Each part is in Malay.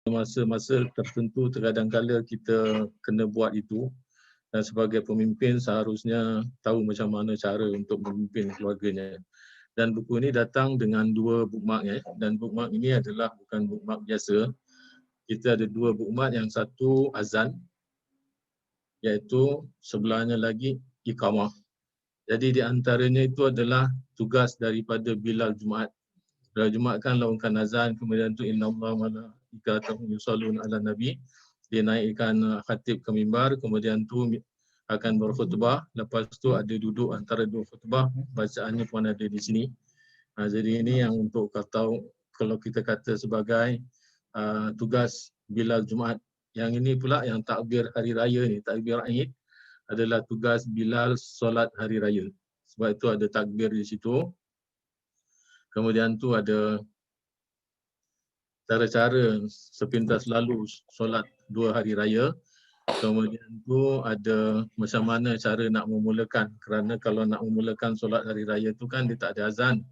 masa-masa tertentu terkadang-kala kita kena buat itu, dan sebagai pemimpin seharusnya tahu macam mana cara untuk memimpin keluarganya. Dan buku ini datang dengan 2 bookmark dan bookmark ini adalah bukan bookmark biasa. Kita ada 2 bookmark, yang satu azan, iaitu sebelahnya lagi iqamah. Jadi di antaranya itu adalah tugas daripada Bilal Jumaat. Bilal Jumaat kan laungkan azan, kemudian tu innallaha wa malaikatahu yusholluna ala nabi. Dia naikkan khatib ke mimbar, kemudian tu akan berkhutbah, lepas tu ada duduk antara 2 khutbah, bacaannya pun ada di sini. Jadi ini yang untuk kalau kita kata sebagai tugas Bilal Jumaat. Yang ini pula yang takbir hari raya ni, takbir Aid adalah tugas Bilal solat hari raya. Sebab itu ada takbir di situ. Kemudian tu ada cara-cara sepintas lalu solat 2 hari raya. Kemudian tu ada macam mana cara nak memulakan, kerana kalau nak memulakan solat hari raya tu kan dia tak ada azan.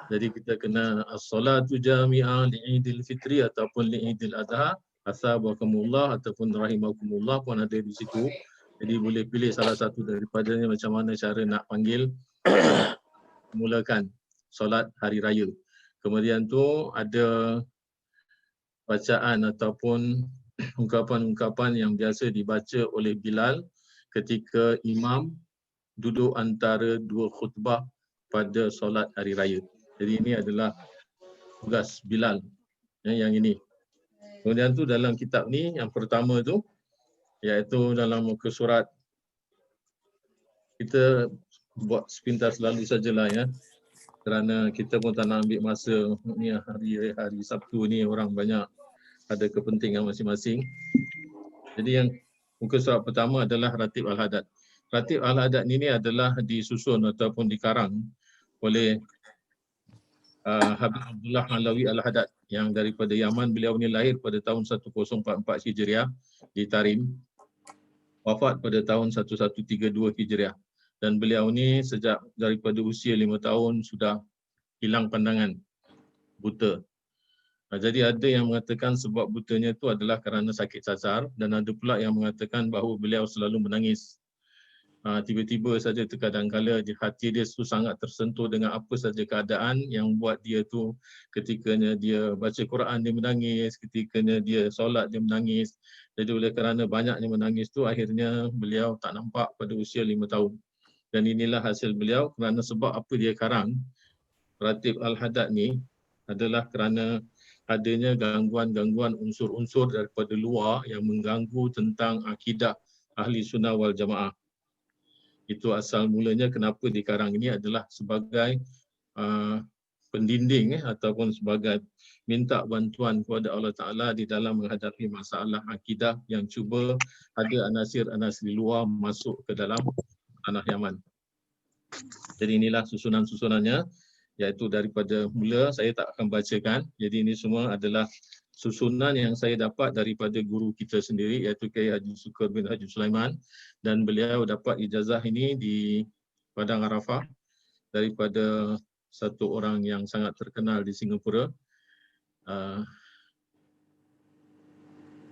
Jadi kita kena as-salatu jami'ah li'idil fitri ataupun li'idil adha, asabakumullah ataupun rahimakumullah pun ada di situ. Jadi boleh pilih salah satu daripadanya macam mana cara nak panggil mulakan solat hari raya. Kemudian tu ada bacaan ataupun ungkapan-ungkapan yang biasa dibaca oleh Bilal ketika imam duduk antara 2 khutbah pada solat hari raya. Jadi ini adalah tugas Bilal yang ini. Kemudian tu dalam kitab ni yang pertama tu iaitu dalam muka surat, kita buat sepintas lalu sajalah kerana kita pun tak nak ambil masa ni. Hari Sabtu ni orang banyak ada kepentingan masing-masing. Jadi yang muka surat pertama adalah Ratib Al-Hadad. Ratib Al-Hadad ini adalah disusun ataupun dikarang oleh Habib Abdullah Alawi Al-Hadad yang daripada Yaman. Beliau ni lahir pada tahun 1044 Hijriah di Tarim, wafat pada tahun 1132 Hijriah. Dan beliau ni sejak daripada usia 5 tahun sudah hilang pandangan, buta. Jadi ada yang mengatakan sebab butanya itu adalah kerana sakit cacar, dan ada pula yang mengatakan bahawa beliau selalu menangis. Tiba-tiba saja terkadang-kala hati dia tu sangat tersentuh dengan apa saja keadaan yang buat dia tu, ketikanya dia baca Quran dia menangis, ketikanya dia solat dia menangis. Jadi oleh kerana banyaknya menangis tu, akhirnya beliau tak nampak pada usia 5 tahun. Dan inilah hasil beliau, kerana sebab apa dia karang Ratib Al-Hadad ni adalah kerana adanya gangguan-gangguan unsur-unsur daripada luar yang mengganggu tentang akidah Ahli Sunnah wal Jamaah. Itu asal mulanya kenapa dikarang ini adalah sebagai pendinding ataupun sebagai minta bantuan kepada Allah Ta'ala di dalam menghadapi masalah akidah yang cuba ada anasir-anasir luar masuk ke dalam tanah Yaman. Jadi inilah susunan-susunannya, iaitu daripada mula saya tak akan bacakan. Jadi ini semua adalah susunan yang saya dapat daripada guru kita sendiri, iaitu Kiai Haji Sukar bin Haji Sulaiman, dan beliau dapat ijazah ini di Padang Arafah daripada satu orang yang sangat terkenal di Singapura.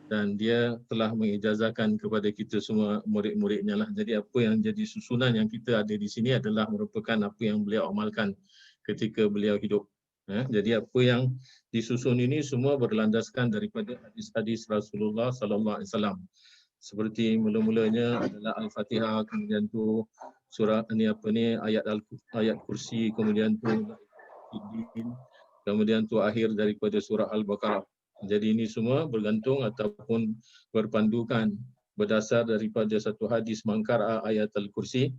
Dan dia telah mengijazahkan kepada kita semua murid-muridnya lah. Jadi apa yang jadi susunan yang kita ada di sini adalah merupakan apa yang beliau amalkan ketika beliau hidup. Jadi apa yang disusun ini semua berlandaskan daripada hadis-hadis Rasulullah sallallahu alaihi wasallam. Seperti mula-mulanya adalah Al-Fatihah, kemudian tu surah ayat kursi, kemudian tu kemudian tu akhir daripada surah Al-Baqarah. Jadi ini semua bergantung ataupun berpandukan berdasar daripada satu hadis mangkara ayat Al-Kursi.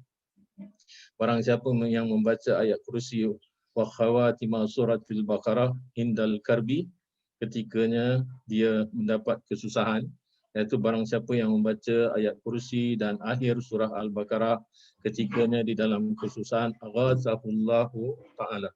Barang siapa yang membaca ayat kursi wa khawatima suratul Baqarah indal karbi, ketikanya dia mendapat kesusahan, iaitu barang siapa yang membaca ayat kursi dan akhir surah Al-Baqarah ketikanya di dalam kesusahan, aghazahullahu ta'ala.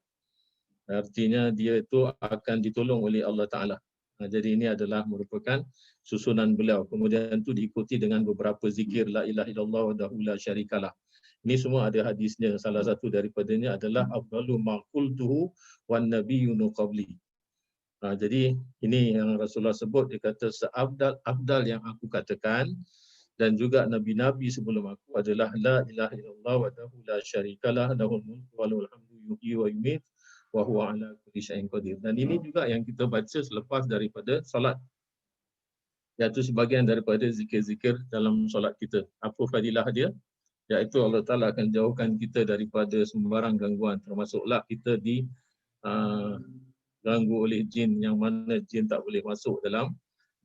Artinya dia itu akan ditolong oleh Allah Ta'ala. Jadi ini adalah merupakan susunan beliau. Kemudian itu diikuti dengan beberapa zikir la ilaha illallah wahdahu la syarikalah. Ini semua ada hadisnya. Salah satu daripadanya adalah afdalu ma qultuhu wan nabiyyun qabli. Jadi ini yang Rasulullah sebut, dia kata seabdal yang aku katakan dan juga nabi-nabi sebelum aku adalah la ilaha illallah wahdahu la syarikalah lahul mulku wa lahul hamdu yuhyi wa yumiit wa huwa ala kulli syai'in qadir. Dan ini juga yang kita baca selepas daripada solat, iaitu sebahagian daripada zikir-zikir dalam solat kita. Apa fadilah dia? Iaitu Allah Ta'ala akan jauhkan kita daripada sembarang gangguan, termasuklah kita diganggu oleh jin, yang mana jin tak boleh masuk dalam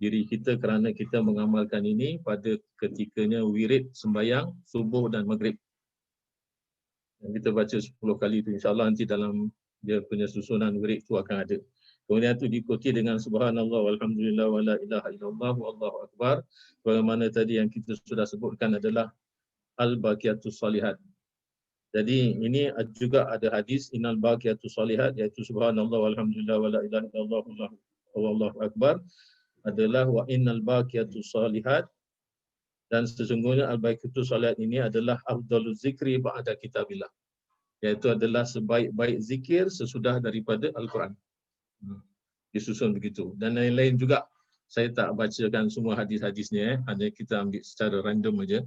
diri kita kerana kita mengamalkan ini pada ketikanya wirid sembahyang subuh dan maghrib. Yang kita baca 10 kali itu, insyaAllah nanti dalam dia punya susunan wirid itu akan ada. Kemudian itu diikuti dengan subhanallah walhamdulillah wa la ilaha illallah wallahu akbar. Bagaimana tadi yang kita sudah sebutkan adalah al-baqiyatus salihat. Jadi ini juga ada hadis innal baqiyatus salihat, iaitu subhanallah walhamdulillah wa la ilaha illallah wallahu akbar adalah wa innal baqiyatus salihat, dan sesungguhnya al-baqiyatus salihat ini adalah afdaluz zikri ba'da kitabillah, iaitu adalah sebaik-baik zikir sesudah daripada Al-Quran. Disusun begitu. Dan lain-lain juga. Saya tak bacakan semua hadis-hadisnya, hanya kita ambil secara random aja.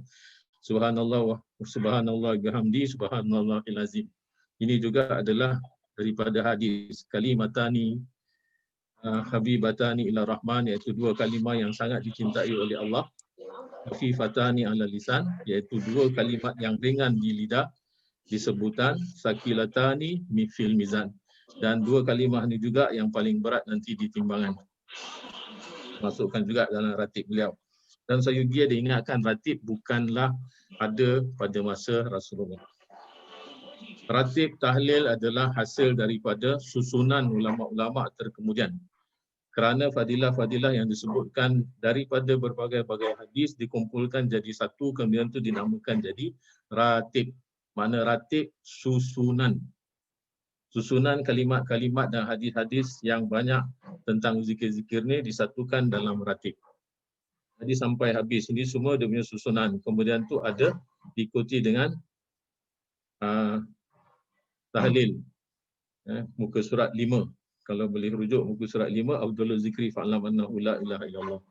Subhanallah wa subhanallah bihamdi subhanallahil azim. Ini juga adalah daripada hadis kalimatani habibatani ila rahman, iaitu dua kalimah yang sangat dicintai oleh Allah. Khafifatani ala lisan, iaitu dua kalimat yang ringan di lidah disebutan. Sakilatani fil mizan, dan dua kalimah ini juga yang paling berat nanti di timbangan. Masukkan juga dalam ratib beliau. Dan Sayyidi dia ingatkan ratib bukanlah ada pada masa Rasulullah. Ratib tahlil adalah hasil daripada susunan ulama-ulama terkemudian. Kerana fadilah-fadilah yang disebutkan daripada berbagai-bagai hadis dikumpulkan jadi satu, kemudian itu dinamakan jadi ratib. Mana ratib? Susunan. Susunan kalimat-kalimat dan hadis-hadis yang banyak tentang zikir-zikir ni disatukan dalam ratib. Jadi sampai habis ini semua dia punya susunan. Kemudian tu ada diikuti dengan tahlil. Muka surat 5. Kalau boleh rujuk muka surat 5, afdalul zikri fa'lam annahu la ilaha illallah.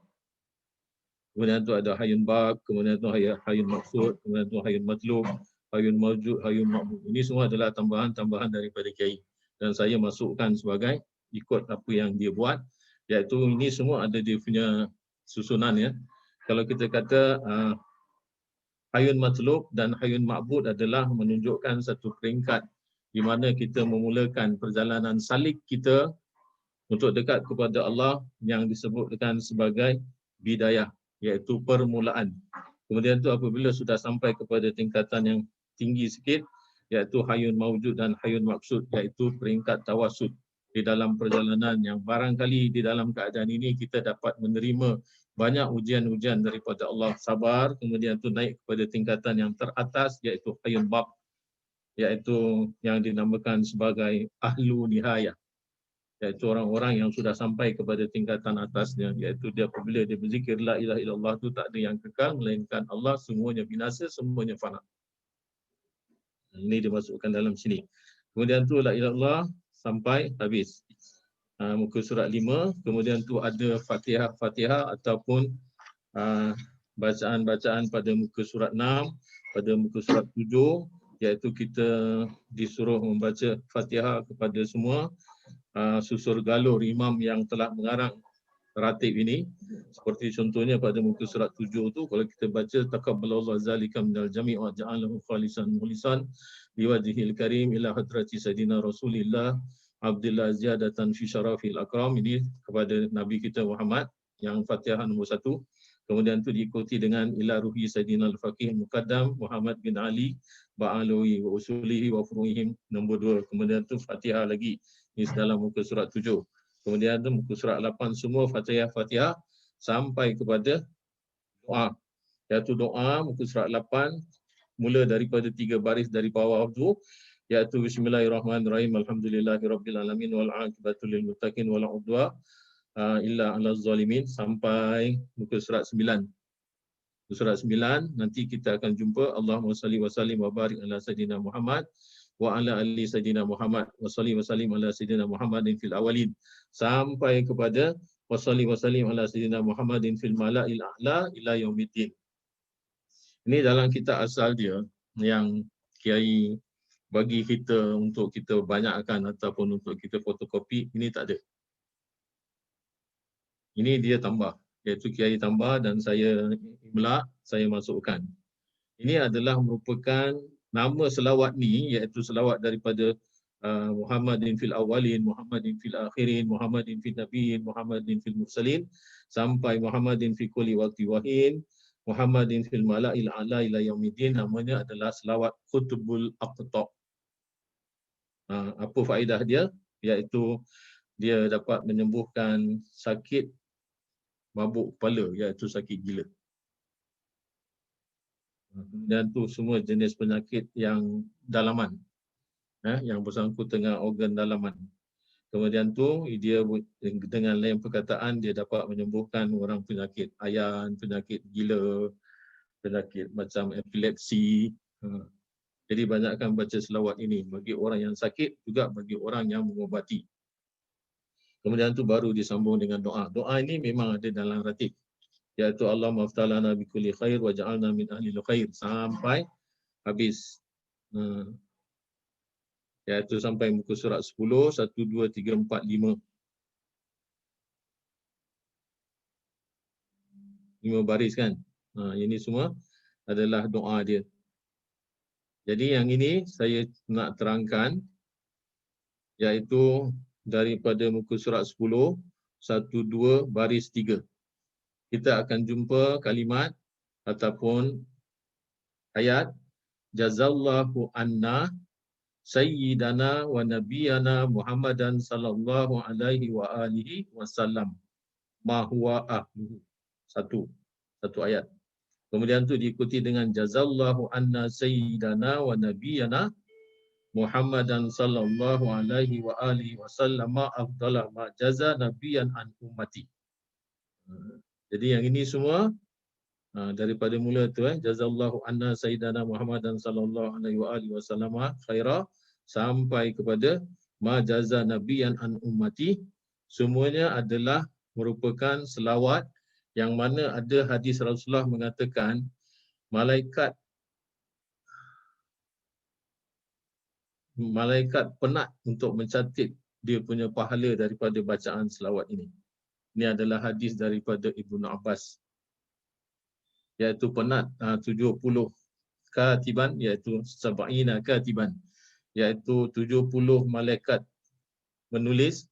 Kemudian tu ada hayun baq, kemudian tu hayun maksud, kemudian tu hayun matlub, hayun mawjud, hayun ma'bud. Ini semua adalah tambahan-tambahan daripada kiai. Dan saya masukkan sebagai ikut apa yang dia buat. Iaitu ini semua ada dia punya susunan ya. Kalau kita kata hayun matlub dan hayun ma'bud adalah menunjukkan satu peringkat di mana kita memulakan perjalanan salik kita untuk dekat kepada Allah yang disebutkan sebagai bidayah, iaitu permulaan. Kemudian tu apabila sudah sampai kepada tingkatan yang tinggi sikit, iaitu hayun mawjud dan hayun maksud, iaitu peringkat tawasud di dalam perjalanan yang barangkali di dalam keadaan ini kita dapat menerima banyak ujian-ujian daripada Allah, sabar, kemudian tu naik kepada tingkatan yang teratas, iaitu hayun baq, iaitu yang dinamakan sebagai ahlu nihayah, iaitu orang-orang yang sudah sampai kepada tingkatan atasnya, iaitu dia apabila dia berzikir la ilaha illallah tu tak ada yang kekal melainkan Allah, semuanya binasa, semuanya fana. Ini dimasukkan dalam sini. Kemudian tu la ilaha illallah sampai habis. Muka surat 5, kemudian tu ada Fatihah ataupun bacaan-bacaan pada muka surat 6, pada muka surat 7, iaitu kita disuruh membaca Fatihah kepada semua susur galur imam yang telah mengarang ratib ini. Seperti contohnya pada muka surat 7 tu, kalau kita baca taqabbalallahu zalika minal jami' wa ja'alahu khalisan mukhlisan liwajhil karim ila hadrati sayyidina Rasulillah Abdullah ziyadatan fi syarafil akram, ini kepada Nabi kita Muhammad yang Fatihah nombor 1. Kemudian itu diikuti dengan ila ruhi sayyidina al-faqih muqaddam Muhammad bin Ali ba'alawi wa usulihi wa furuhihim nombor 2. Kemudian itu Fatihah lagi, ini dalam muka surat 7. Kemudian itu muka surat 8 semua Fatihah sampai kepada doa. Iaitu doa muka surat 8 mula daripada 3 baris dari bawah tu, iaitu bismillahirrahmanirrahim alhamdulillahirabbil alamin wal aqibatu lil muttaqin wala udwa illa 'alaz zalimin sampai muka surat 9. Muka surat 9 nanti kita akan jumpa Allahumma salli wa sallim wa barik ala sayidina Muhammad wa ala ali sayyidina Muhammad wa salli wa sallim ala sayyidina Muhammadin fil awalin sampai kepada wa salli wa sallim ala sayyidina Muhammadin fil mala'il a'la ila yaumiddin. Ini dalam kitab asal dia yang Kiai bagi kita untuk kita banyakkan ataupun untuk kita fotokopi, ini tak ada. Ini dia tambah, iaitu Kiai tambah dan saya imla, saya masukkan. Ini adalah merupakan nama selawat ni, iaitu selawat daripada Muhammadin fil awalin, Muhammadin fil akhirin, Muhammadin fil nabiyyin, Muhammadin fil mursalin sampai Muhammadin fi kulli waqti wahin, Muhammadin fil mala'il a'la ila yaumiddin. Namanya adalah selawat Qutbul Aqta. Apa faedah dia? Iaitu dia dapat menyembuhkan sakit mabuk kepala, iaitu sakit gila. Dan tu semua jenis penyakit yang dalaman, yang bersangkut dengan organ dalaman. Kemudian tu dia dengan lain perkataan dia dapat menyembuhkan orang penyakit ayan, penyakit gila, penyakit macam epilepsi. Jadi banyakkan baca selawat ini bagi orang yang sakit, juga bagi orang yang mengobati. Kemudian tu baru disambung dengan doa. Doa ini memang ada dalam ratib, iaitu Allahumma aftalana bi kulli khair wa ja'alna min ahli khair sampai habis. Iaitu sampai muka surat 10, 1, 2, 3, 4, 5. 5 baris kan. Ini semua adalah doa dia. Jadi yang ini saya nak terangkan, iaitu daripada muka surat 10, 1, 2, baris 3. Kita akan jumpa kalimat ataupun ayat jazallahu anna sayyidana wa nabiyana Muhammadan sallallahu alaihi wa alihi wasallam ma huwa ahluhu. Satu ayat. Kemudian tu diikuti dengan jazallahu anna sayyidana wa nabiyana Muhammadan sallallahu alaihi wa alihi wasallam ma afdalah ma jaza nabiyan an ummati. Jadi yang ini semua daripada mula tu jazallahu anna sayyidana Muhammadan sallallahu alaihi wa alihi wasallam khaira sampai kepada ma jaza nabiyan an ummati, semuanya adalah merupakan selawat yang mana ada hadis Rasulullah mengatakan malaikat penat untuk mencatat dia punya pahala daripada bacaan selawat ini. Ini adalah hadis daripada Ibnu Abbas, iaitu penat 70 katiban, iaitu sab'ina katiban, iaitu 70 malaikat menulis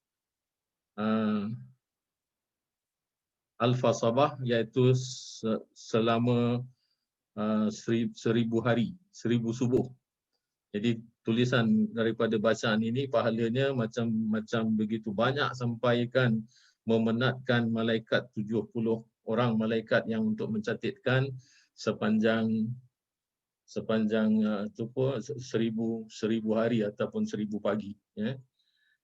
alfa sabah, iaitu selama 1000 hari, 1000 subuh. Jadi tulisan daripada bacaan ini pahalanya macam begitu banyak, sampaikan memenatkan malaikat 70 orang malaikat yang untuk mencatatkan sepanjang 1000 hari ataupun 1000 pagi.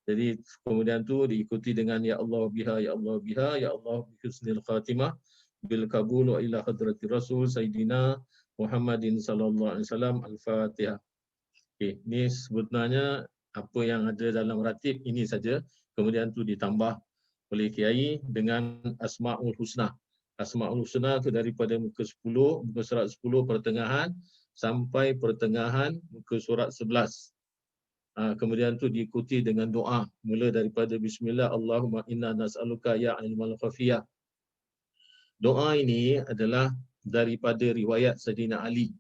Jadi kemudian tu diikuti dengan ya Allah biha, ya Allah biha, ya Allah bi husnil khatimah bil kabul wa ila hadratir rasul sayyidina Muhammadin sallallahu alaihi wasallam. Al-Fatihah. Okey, ni sebenarnya apa yang ada dalam ratib ini saja. Kemudian tu ditambah oleh Kiai dengan Asmaul Husna. Asmaul Husna tu daripada muka 10, muka surat 10 pertengahan sampai pertengahan muka surat 11. Kemudian tu diikuti dengan doa mula daripada bismillah Allahumma inna nas'aluka ya ilmal khafiyah. Doa ini adalah daripada riwayat Sayyidina Ali.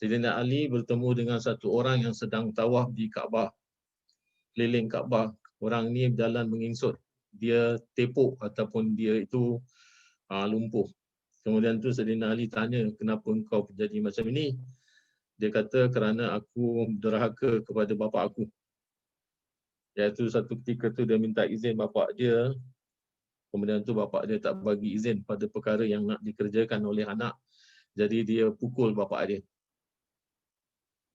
Sayyidina Ali bertemu dengan satu orang yang sedang tawaf di Kaabah, keliling Kaabah. Orang ni berjalan mengingsut, dia tepuk ataupun dia itu lumpuh. Kemudian tu Sayyidina Ali tanya, kenapa engkau jadi macam ini? Dia kata, kerana aku derhaka kepada bapa aku. Iaitu satu ketika tu dia minta izin bapa dia. Kemudian tu bapa dia tak bagi izin pada perkara yang nak dikerjakan oleh anak. Jadi dia pukul bapa dia.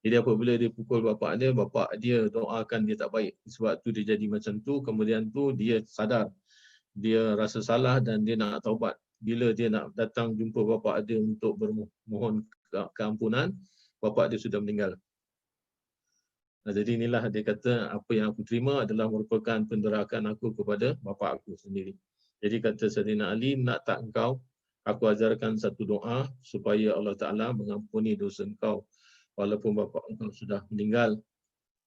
Jadi apabila dia pukul bapa dia doakan dia tak baik. Sebab tu dia jadi macam tu. Kemudian tu dia sadar. Dia rasa salah dan dia nak taubat. Bila dia nak datang jumpa bapa dia untuk bermohon keampunan, bapa dia sudah meninggal. Jadi inilah dia kata, apa yang aku terima adalah merupakan penderakan aku kepada bapa aku sendiri. Jadi kata Sayyidina Ali, nak tak engkau, aku ajarkan satu doa supaya Allah Ta'ala mengampuni dosa engkau walaupun bapa engkau sudah meninggal.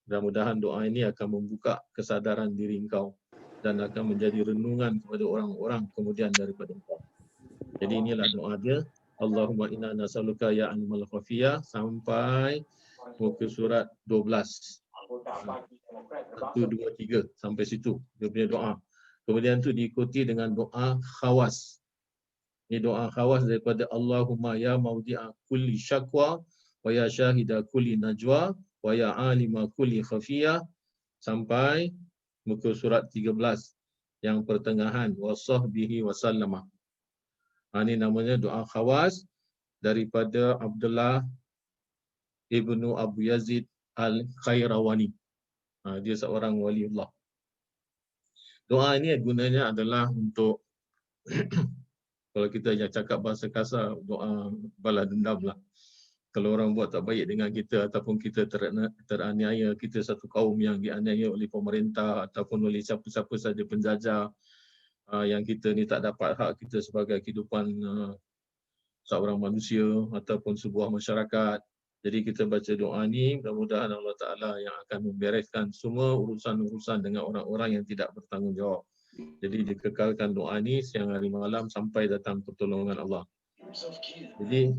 Mudah-mudahan doa ini akan membuka kesadaran diri engkau dan akan menjadi renungan kepada orang-orang kemudian daripada engkau. Jadi inilah doa dia. Allahumma inna nas'aluka ya animal khafiyah sampai muka surat 12. 1, 2, 3 sampai situ dia punya doa. Kemudian tu diikuti dengan doa khawas. Ini doa khawas daripada Allahumma ya maudi'a kulli syakwa wa ya syahida kulli najwa wa ya alima kulli khafiyah sampai muka surat 13 yang pertengahan wa sahbihi wa sallama. Ini namanya doa khawas daripada Abdullah ibnu Abu Yazid al-Khairawani. Dia seorang waliullah. Doa ini gunanya adalah untuk kalau kita yang cakap bahasa kasar, doa balas dendam lah. Kalau orang buat tak baik dengan kita ataupun kita teraniaya, kita satu kaum yang dianiaya oleh pemerintah ataupun oleh siapa-siapa saja penjajah, yang kita ni tak dapat hak kita sebagai kehidupan seorang manusia ataupun sebuah masyarakat. Jadi kita baca doa ni, mudah-mudahan Allah Ta'ala yang akan membereskan semua urusan-urusan dengan orang-orang yang tidak bertanggungjawab. Jadi dikekalkan doa ni siang hari malam sampai datang pertolongan Allah. Jadi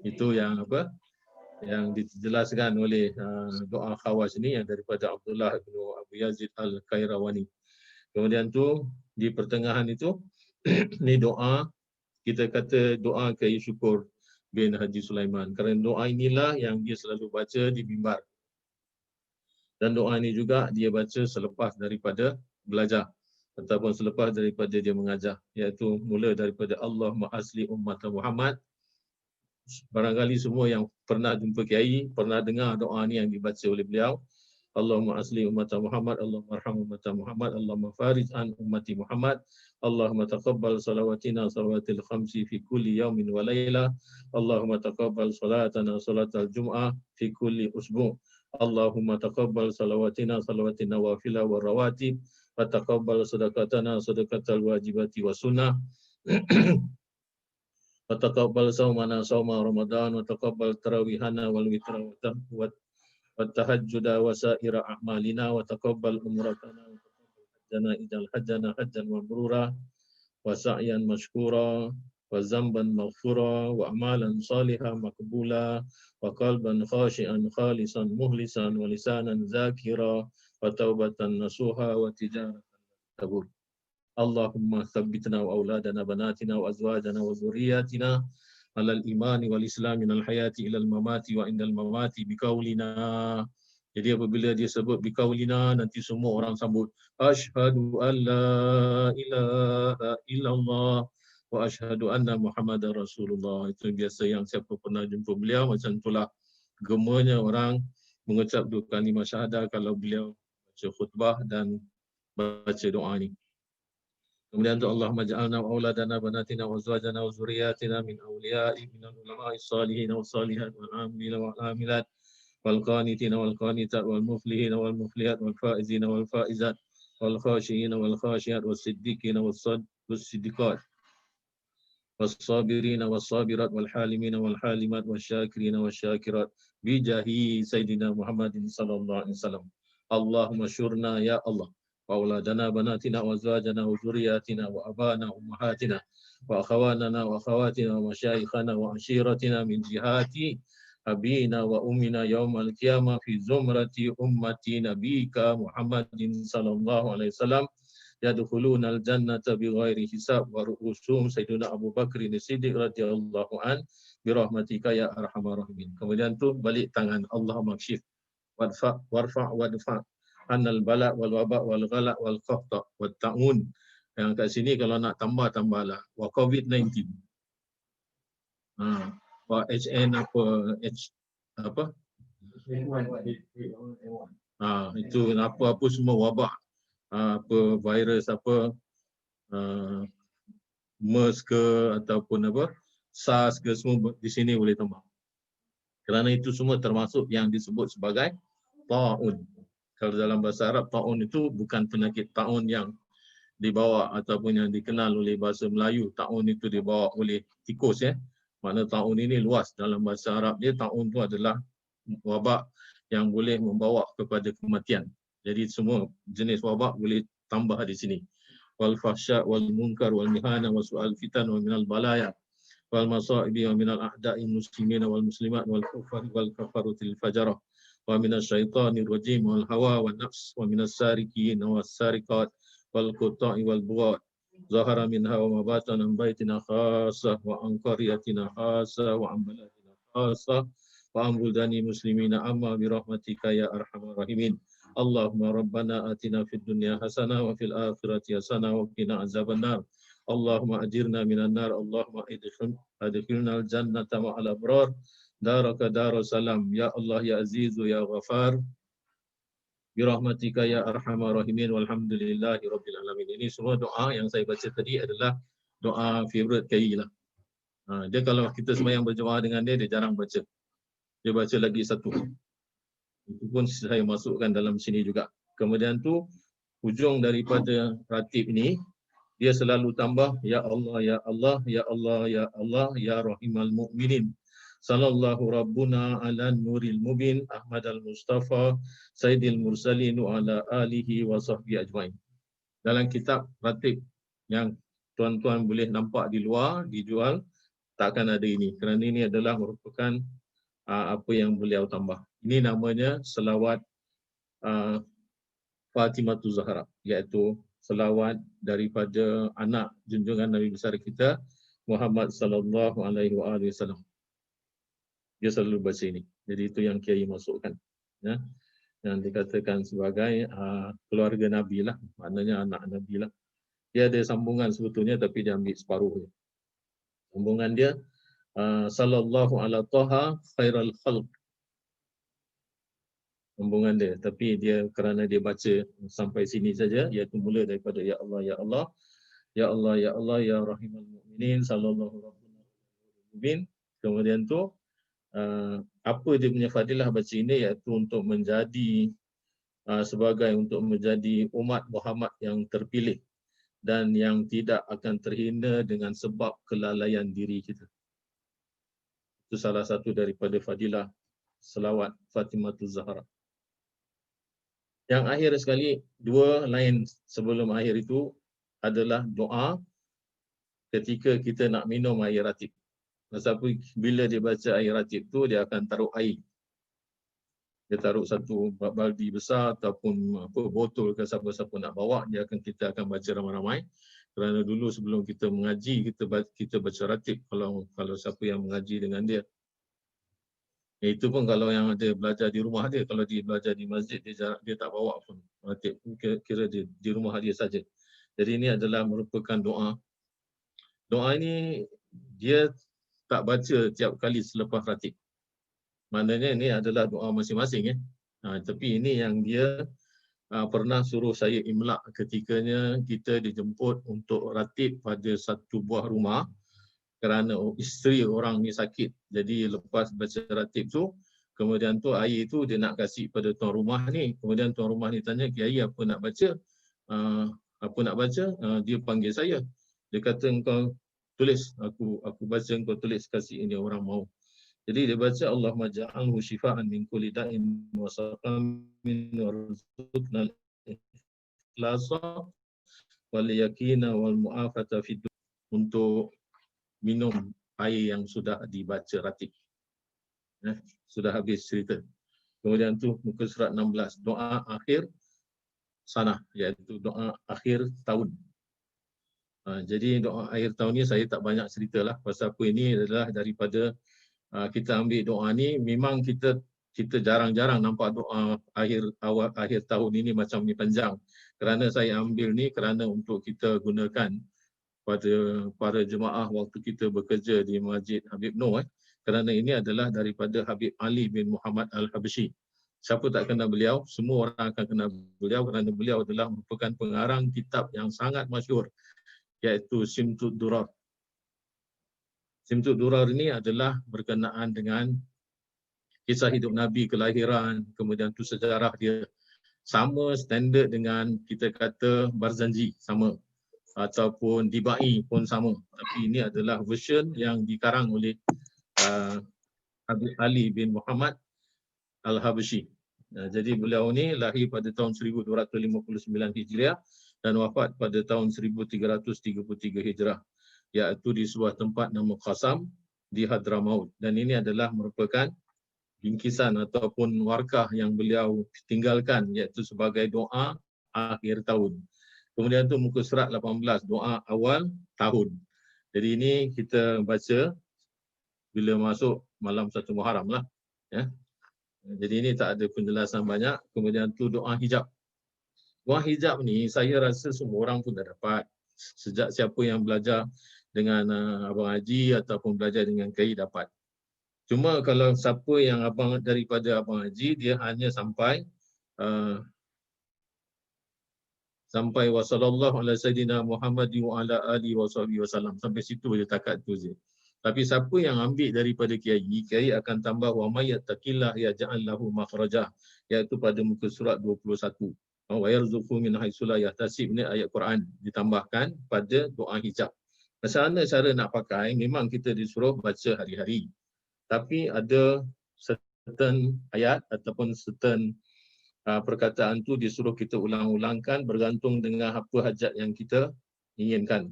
itu yang apa? Yang dijelaskan oleh doa khawas ini yang daripada Abdullah bin Abu Yazid al-Khairawani. Kemudian tu di pertengahan itu ni doa, kita kata doa kayu syukur bin Haji Sulaiman. Kerana doa inilah yang dia selalu baca di mimbar. Dan doa ini juga dia baca selepas daripada belajar ataupun selepas daripada dia mengajar, iaitu mula daripada Allahumma asli ummat Muhammad. Barangkali semua yang pernah jumpa kiai pernah dengar doa ni yang dibaca oleh beliau. Allahumma asli ummat Muhammad, Allahumma arham ummat Muhammad, Allahumma farij an ummati Muhammad, Allahumma taqabbal salawatina salawatil khamsi fi kulli yawmin wa layla, Allahumma taqabbal salatana salatal jum'ah fi kulli usbu', Allahumma taqabbal salawatina salawatin nawafila wa rawatib, wa taqabbal sadaqatana sadaqatal wajibati wa sunnah, wa taqabbal sawmana sawma Ramadan, wa taqabbal tarawihana wal witra wa tahajjuda wa sa'ira a'malina, wa taqabbal umratana wa taqabbal hajjana idal hajjana hajjan mabrura wa sa'yan mashkura wa zamban maghfura wa amalan salihah maqbula wa qalban khashi'an khalisan muhlisan wa lisanan zakira wa taubatan nasuha wa tijaratan tabur. Allahumma thabbitna wa auladana banatina wa azwajana wa zurriyatina alal imani wal islam minal hayati ilal mamati wa indal mamati biqaulina. Jadi apabila dia sebut biqaulina, nanti semua orang sambut asyhadu an la ilaha illallah wa asyhadu anna Muhammadar Rasulullah. Itu biasa yang siapa pernah jumpa beliau macam itulah gemanya orang mengucap dua kalimah syahadah kalau beliau baca khutbah dan baca doa ni. Kemudian tu Allahumma ja'alna wa auladana banatina wa azwajana wa zurriyatina min awliya'i minal ulama'i salihin wa salihat wal amilina wal amilat wal qanitina wal qanitat wal muflihina wal muflihat wal faizina wal faizat wal khashiina wal khashiat was siddiqina was siddiqat was sabirina was sabirat wal halimina wal halimat was syakirina was syakirat bi jahi sayyidina Muhammadin sallallahu alaihi wasallam. Allahumma syurna ya Allah وأولادنا بناتنا وأزواجنا وذرياتنا وأبانا وأمهاتنا وأخواننا وأخواتنا ومشايخنا وعشيرتنا من جهات أبينا وأمنا يوم القيامة في زمرة أمة نبيك محمد صلى الله عليه وسلم يدخلون الجنة بغير حساب ورؤوسهم سيدنا أبو بكر الصديق رضي الله عنه برحمتك يا أرحم الراحمين. Kemudian tu balik tangan Allahumma kshif warfa wadfa annal bala wal waba wal ghala wal qahta wat ta'un. Yang kat sini kalau nak tambahlah wa COVID-19. Wa HN apa? Itu apa semua wabak, apa virus apa, MERS ke ataupun apa SARS ke, semua di sini boleh tambah. Kerana itu semua termasuk yang disebut sebagai ta'un. Kalau dalam bahasa Arab, ta'un itu bukan penyakit ta'un yang dibawa ataupun yang dikenal oleh bahasa Melayu. Ta'un itu dibawa oleh tikus ya. Makna ta'un ini luas. Dalam bahasa Arab dia, ta'un itu adalah wabak yang boleh membawa kepada kematian. Jadi semua jenis wabak boleh tambah di sini. Wal fahsya wal munkar wal mihana wa su'al fitan wa minal balaya wal masa'ibi wa minal a'da'i muslimina wal muslimat wal kufar wal kafarutil fajarah wa minas syaitanir rajim wal hawa wal nafs wa minas sarikin was sariqat wal quta'i wal buat zahara minha wa ma batana min baitina khassah wa an qaryatina khassah wa an baladina khassah wa an buldani muslimina amma bi rahmatika ya arhamar rahimin. Allahumma rabbana atina fid dunya hasanah wa fil akhirati hasanah wa qina azabannar. Allahumma ajirna minan nar. Allahumma adkhilna al jannata ma'al abrar. Daraka darussalam. Ya Allah ya Azizu ya Ghafar. Birahmatika ya arhamar rahimin walhamdulillahi rabbil alamin. Ini semua doa yang saya baca tadi adalah doa favorite Kiai lah. Dia kalau kita sembahyang berjemaah dengan dia jarang baca. Dia baca lagi satu. Itu pun saya masukkan dalam sini juga. Kemudian tu hujung daripada ratib ini dia selalu tambah ya Allah ya Allah ya Allah ya Allah ya Rahimal Mukminin. Sallallahu Rabbuna ala nuril mubin Ahmad al-Mustafa Sayyidil Mursalin ala alihi wa sahbihi ajmain. Dalam kitab ratib yang tuan-tuan boleh nampak di luar dijual takkan ada ini kerana ini adalah merupakan apa yang beliau tambah. Ini namanya selawat Fatimatul Zahra, iaitu selawat daripada anak junjungan Nabi besar kita Muhammad sallallahu alaihi wasallam. Dia selalu baca ini. Jadi itu yang Kiai masukkan. Ya. Yang dikatakan sebagai keluarga Nabi lah, maknanya anak Nabi lah. Dia ada sambungan sebetulnya tapi dia ambil separuh. Sambungan dia sallallahu ala taha khairal khalq. Sambungan dia, tapi dia kerana dia baca sampai sini saja, iaitu mula daripada ya Allah ya Allah ya Allah ya Allah ya Rahimul Mukminin sallallahu rabbuna mubin. Kemudian tu apa dia punya fadilah baca ini, iaitu untuk menjadi sebagai untuk menjadi umat Muhammad yang terpilih dan yang tidak akan terhina dengan sebab kelalaian diri kita. Itu salah satu daripada fadilah selawat Fatimatul Zahra. Yang akhir sekali, dua lain sebelum akhir itu adalah doa ketika kita nak minum air ratib. Sebab bila dia baca air ratib tu, dia akan taruh air. Dia taruh satu baldi besar ataupun botol ke siapa-siapa nak bawa, kita akan baca ramai-ramai. Kerana dulu sebelum kita mengaji, kita baca ratib kalau siapa yang mengaji dengan dia. Itu pun kalau yang ada belajar di rumah dia, kalau dia belajar di masjid dia tak bawa pun ratib, kira dia di rumah dia saja. Jadi ini adalah merupakan doa. Doa ini dia tak baca tiap kali selepas ratib. Maknanya ini adalah doa masing-masing ya. Tapi ini yang dia pernah suruh saya imlak ketikanya kita dijemput untuk ratib pada satu buah rumah. Kerana isteri orang ni sakit. Jadi lepas baca ratib tu, kemudian tu air tu dia nak kasih pada tuan rumah ni. Kemudian tuan rumah ni tanya, Kiai apa nak baca? Apa nak baca? Dia panggil saya. Dia kata engkau tulis, aku baca engkau tulis kasih ini orang mau. Jadi dia baca Allahumma ja'alhu shifaan min kulli da'in wa saqamin warzuqnal ikhlasa wal yaqina wal mu'afata fid untuk minum air yang sudah dibaca ratib. Sudah habis cerita. Kemudian tu muka surat 16, doa akhir sanah, iaitu doa akhir tahun. Jadi doa akhir tahun ni saya tak banyak ceritalah pasal apa ini adalah daripada kita ambil doa ni, memang kita jarang-jarang nampak doa akhir tahun ini macam ni panjang. Kerana saya ambil ni kerana untuk kita gunakan pada para jemaah waktu kita bekerja di Masjid Habib Noor. Kerana ini adalah daripada Habib Ali bin Muhammad Al-Habsyi. Siapa tak kenal beliau? Semua orang akan kenal beliau kerana beliau adalah merupakan pengarang kitab yang sangat masyhur, iaitu Simtud Durar. Simtud Durar ini adalah berkenaan dengan kisah hidup Nabi, kelahiran, kemudian tu sejarah dia. Sama standard dengan kita kata Barzanji, sama. Ataupun Dibai pun sama. Tapi ini adalah version yang dikarang oleh Habib Ali bin Muhammad Al-Habsyi. Jadi beliau ni lahir pada tahun 1259 Hijriah dan wafat pada tahun 1333 Hijrah, iaitu di sebuah tempat nama Qasam di Hadramaut. Dan ini adalah merupakan bingkisan ataupun warkah yang beliau tinggalkan, iaitu sebagai doa akhir tahun. Kemudian tu muka surat 18, doa awal tahun. Jadi ini kita baca bila masuk malam 1 Muharram lah. Ya. Jadi ini tak ada penjelasan banyak. Kemudian tu doa hijab. Doa hijab ni saya rasa semua orang pun dah dapat. Sejak siapa yang belajar dengan Abang Haji ataupun belajar dengan Kiai dapat. Cuma kalau siapa yang daripada Abang Haji, dia hanya sampai sampai wasallallahu ala sayyidina Muhammad wa ala alihi wasallam. Sampai situ je, takat tu je. Tapi siapa yang ambil daripada Kiai akan tambah wa may yattaqillah yaj'al lahu makhrajah, iaitu pada muka surat 21. Wa yarzuqhu min haitsu la yahtasib, ni ayat Quran ditambahkan pada doa hijab. Macam mana cara nak pakai? Memang kita disuruh baca hari-hari. Tapi ada certain ayat ataupun certain perkataan tu disuruh kita ulang-ulangkan bergantung dengan apa hajat yang kita inginkan.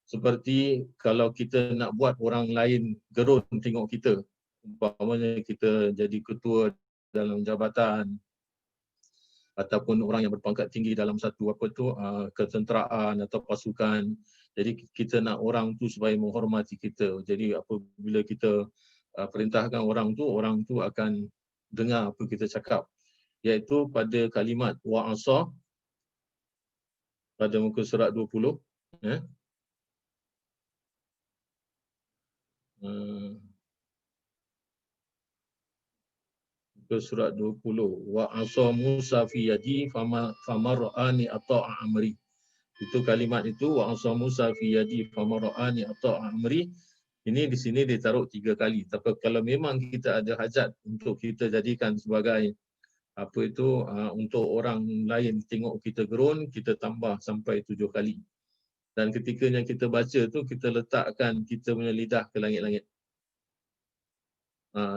Seperti kalau kita nak buat orang lain gerun tengok kita, umpamanya kita jadi ketua dalam jabatan ataupun orang yang berpangkat tinggi dalam satu ketenteraan atau pasukan. Jadi kita nak orang tu supaya menghormati kita. Jadi apabila kita perintahkan orang tu akan dengar apa kita cakap. Iaitu pada kalimat wa'asa pada muka surat 20. Muka surat 20. Wa'asa Musa fi yadi famar'ani ata'a amri. Itu kalimat itu, wa'asa Musa fi yadi famar'ani ata'a amri. Ini di sini ditaruh 3 kali. Tapi kalau memang kita ada hajat untuk kita jadikan sebagai untuk orang lain tengok kita gerun, kita tambah sampai 7 kali. Dan ketika yang kita baca tu, kita letakkan kita punya lidah ke langit-langit.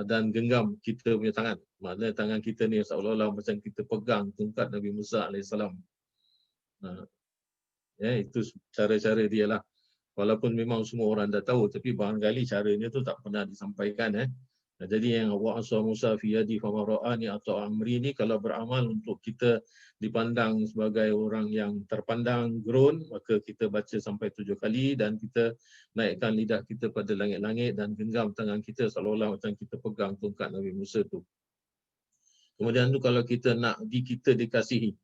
Dan genggam kita punya tangan. Maknanya tangan kita ni seolah-olah macam kita pegang tongkat Nabi Musa AS. Itu cara-cara dia lah. Walaupun memang semua orang dah tahu, tapi barangkali caranya tu tak pernah disampaikan. Jadi yang wa'asa Musa fi yadi famara'ani atau amri ni, kalau beramal untuk kita dipandang sebagai orang yang terpandang gerun, maka kita baca sampai 7 kali dan kita naikkan lidah kita pada langit-langit dan genggam tangan kita seolah-olah macam kita pegang tongkat Nabi Musa tu. Kemudian tu kalau kita nak kita dikasihi,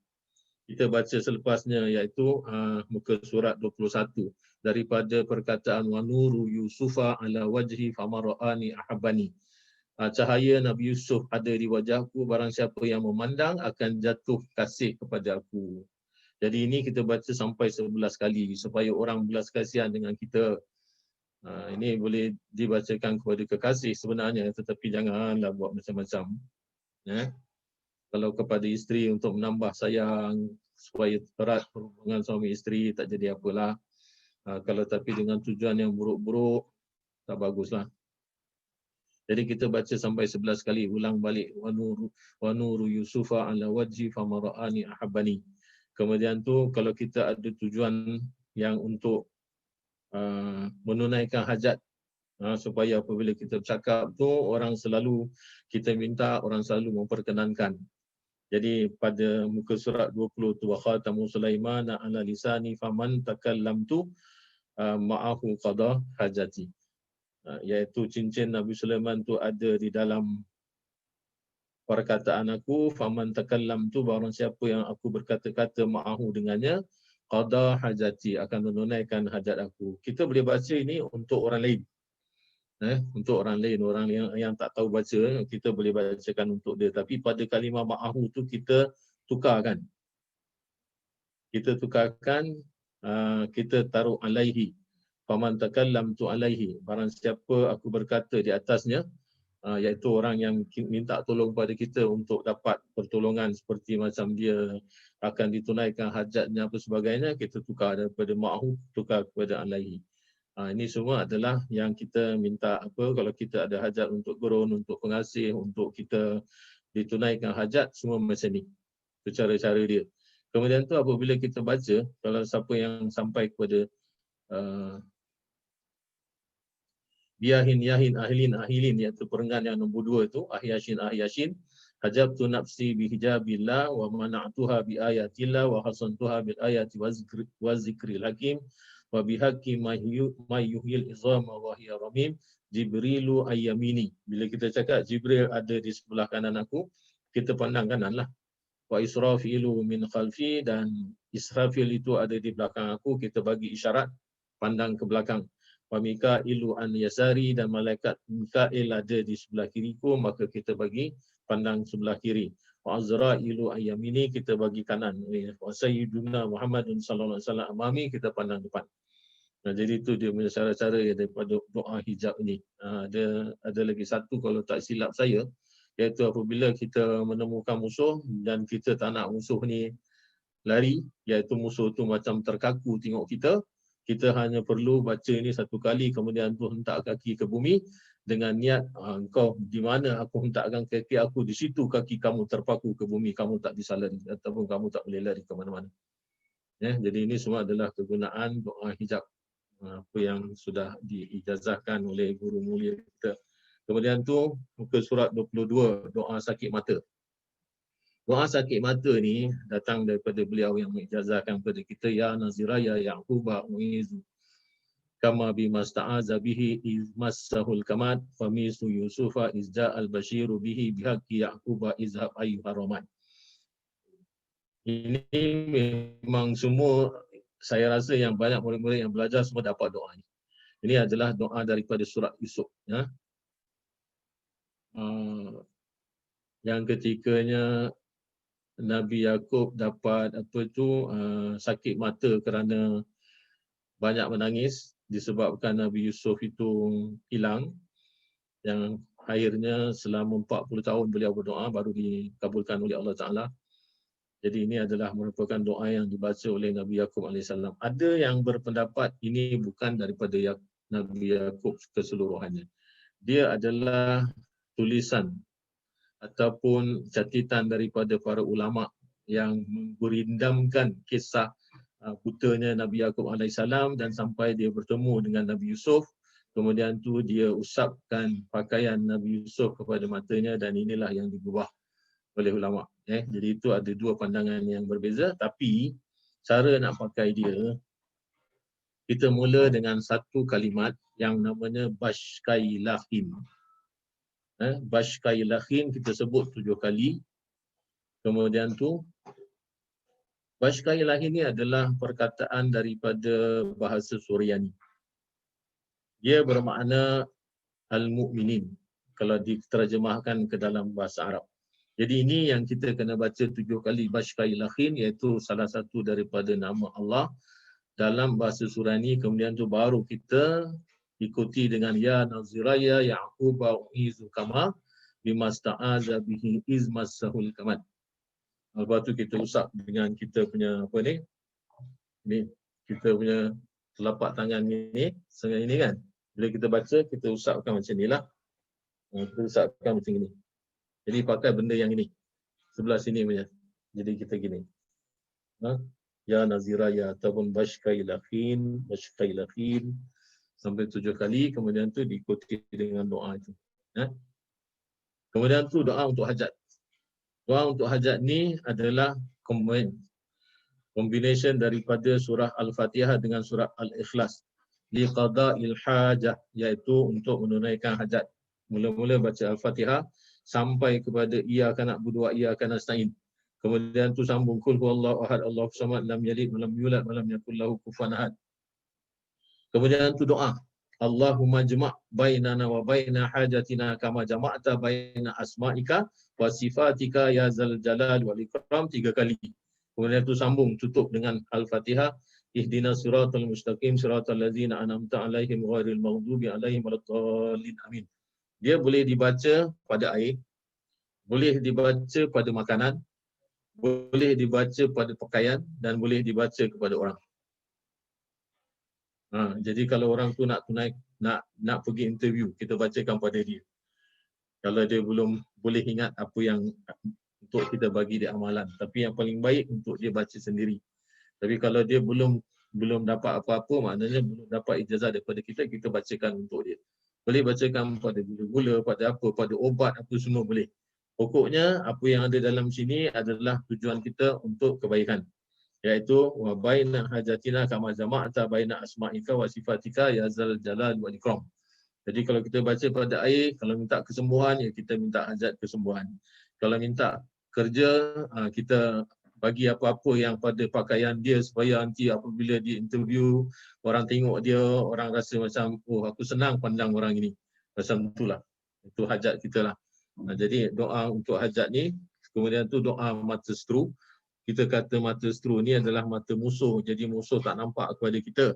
kita baca selepasnya, iaitu muka surat 21 daripada perkataan wa nuru yusufa ala wajhi famara'ani ahabbani. Cahaya Nabi Yusuf ada di wajahku, barang siapa yang memandang akan jatuh kasih kepada aku. Jadi ini kita baca sampai 11 kali supaya orang belas kasihan dengan kita. Ini boleh dibacakan kepada kekasih sebenarnya, tetapi janganlah buat macam-macam. Kalau kepada isteri untuk menambah sayang, supaya erat hubungan suami isteri, tak jadi apalah. Kalau tapi dengan tujuan yang buruk-buruk, tak baguslah. Jadi kita baca sampai 11 kali, ulang balik wa nuru yusufa ala wajhi famara'ani ahabbani. Kemudian tu kalau kita ada tujuan yang untuk menunaikan hajat, supaya apabila kita bercakap tu orang selalu kita minta orang selalu memperkenankan. Jadi pada muka surat 20 tu wa khatamu Sulaiman ala lisani faman takallamtu ma'ahu qada hajati. Iaitu cincin Nabi Sulaiman tu ada di dalam perkataan aku, faman takallam tu, barang siapa yang aku berkata-kata ma'ahu dengannya, qada hajati, akan menunaikan hajat aku. Kita boleh baca ini untuk orang lain. Untuk orang lain, orang yang tak tahu baca, kita boleh bacakan untuk dia. Tapi pada kalimah ma'ahu tu kita tukarkan. Kita tukarkan, kita taruh alaihi. Faman takallamtu alaihi, barang siapa aku berkata di atasnya, iaitu orang yang minta tolong pada kita untuk dapat pertolongan seperti macam dia akan ditunaikan hajatnya apa sebagainya, kita tukar daripada ma'hu tukar kepada alaihi. Ini semua adalah yang kita minta apa kalau kita ada hajat untuk gurun, untuk pengasih, untuk kita ditunaikan hajat, semua macam ni. Itu cara-cara dia. Kemudian tu apabila kita baca, kalau siapa yang sampai kepada biahin yahin ahilin iaitu perenggan yang nombor 2 tu ahyashin hajabtu nafsi bihijabillah wa mana'tuha bi ayatillah wa hasantuha bil ayati wa zikril hakim wa bihaqqi ma yuhil izama wa hiya ramim jibrilu ayyamini. Bila kita cakap Jibril ada di sebelah kanan aku, kita pandang kanan lah. Wa israfilu min khalfi, dan Israfil itu ada di belakang aku, kita bagi isyarat pandang ke belakang. Wa Mikailu an yasari, dan malaikat Mikail ada di sebelah kiriku, maka kita bagi pandang sebelah kiri. Wa Azrailu ayyamini, kita bagi kanan. Wa Sayyiduna Muhammadun sallallahu alaihi wasallam amami, kita pandang depan. Jadi itu dia punya cara-cara daripada doa hijab ini. Ada lagi satu kalau tak silap saya, iaitu apabila kita menemukan musuh dan kita tak nak musuh ni lari, iaitu musuh tu macam terkaku tengok kita hanya perlu baca ini satu kali, kemudian tu hentak kaki ke bumi dengan niat, engkau di mana aku hentakkan kaki aku, di situ kaki kamu terpaku ke bumi, kamu tak bisa lari ataupun kamu tak boleh lari ke mana-mana. Jadi ini semua adalah kegunaan doa hijab, apa yang sudah diijazahkan oleh guru mulia kita. Kemudian tu muka surat 22, doa sakit mata. Doa sakit mata ni datang daripada beliau yang mengijazahkan kepada kita, ya naziraya yaquba uizu kama bimasta'aza bihi izmassahul kamad famisu yusufa izja'al bashiru bihi bihaqqi yaquba izhab ayyuhar rahman. Ini memang semua, saya rasa yang banyak murid-murid yang belajar semua dapat doa ini. Ini adalah doa daripada surat Yusuf, ya. Yang ketikanya Nabi Yaqub dapat sakit mata kerana banyak menangis disebabkan Nabi Yusuf itu hilang, yang akhirnya selama 40 tahun beliau berdoa baru dikabulkan oleh Allah Ta'ala. Jadi ini adalah merupakan doa yang dibaca oleh Nabi Yaqub AS. Ada yang berpendapat ini bukan daripada Nabi Yaqub keseluruhannya. Dia adalah tulisan ataupun catatan daripada para ulama yang menggurindamkan kisah putanya Nabi Yaqub AS dan sampai dia bertemu dengan Nabi Yusuf. Kemudian tu dia usapkan pakaian Nabi Yusuf kepada matanya, dan inilah yang diubah oleh ulama. Jadi itu ada dua pandangan yang berbeza, tapi cara nak pakai dia, kita mula dengan satu kalimat yang namanya bashkailahin. Bashkailahin kita sebut 7 kali. Kemudian tu bashkailahin ini adalah perkataan daripada bahasa Suryani. Dia bermakna al-mu'minin kalau diterjemahkan ke dalam bahasa Arab. Jadi ini yang kita kena baca 7 kali bashkailahin, iaitu salah satu daripada nama Allah dalam bahasa Surani. Kemudian tu baru kita ikuti dengan ya naziraya yaquba uizu kama bimasta'aza bihi izmassahul kamad. Lepas tu kita usap dengan kita punya ni kita punya telapak tangan ni, sengat ini kan. Bila kita baca, kita usapkan macam inilah. Kita usapkan macam ini. Jadi pakai benda yang ini. Sebelah sini punya. Jadi kita gini. Ya naziraya ataupun bashkailahin sampai 7 kali, kemudian tu diikuti dengan doa itu. Kemudian tu doa untuk hajat. Doa untuk hajat ni adalah combination daripada surah Al-Fatihah dengan surah Al-Ikhlas. Liqada'il hajah, iaitu untuk menunaikan hajat. Mula-mula baca Al-Fatihah sampai kepada iyyaka na'budu wa iyyaka nasta'in. Kemudian tu sambung kul huwallahu ahad Allahu samad lam yalid wa lam yulad wa lam yakul lahu kufuwan ahad. Kemudian tu doa, Allahumma jma' bainana wa baina hajatina kama jama'ta baina asma'ika wa sifatika ya zal jalal wal ikram 3 kali. Kemudian tu sambung tutup dengan Al-Fatihah, ihdinas siratal mustaqim siratal ladzina an'amta 'alaihim ghairil maghdubi 'alaihim waladdallin amin. Dia boleh dibaca pada air, boleh dibaca pada makanan, boleh dibaca pada pakaian dan boleh dibaca kepada orang. Jadi kalau orang tu nak pergi interview, kita bacakan pada dia. Kalau dia belum boleh ingat apa yang untuk kita bagi dia amalan, tapi yang paling baik untuk dia baca sendiri. Tapi kalau dia belum dapat apa-apa, maknanya belum dapat ijazah daripada kita, kita bacakan untuk dia. Boleh bacakan pada gula-gula, pada apa, pada obat, apa semua boleh. Pokoknya apa yang ada dalam sini adalah tujuan kita untuk kebaikan. Iaitu wa baina hajatina kama jama'ta baina asma'ika wa sifatika ya zal jalal wal ikram. Jadi kalau kita baca pada air, kalau minta kesembuhan, ya kita minta hajat kesembuhan. Kalau minta kerja, kita bagi apa-apa yang pada pakaian dia supaya nanti apabila dia interview, orang tengok dia, orang rasa macam, oh aku senang pandang orang ini. Macam itulah. Itu hajat kita lah. Jadi doa untuk hajat ni, kemudian tu doa mata setru. Kita kata mata setru ni adalah mata musuh. Jadi musuh tak nampak kepada kita.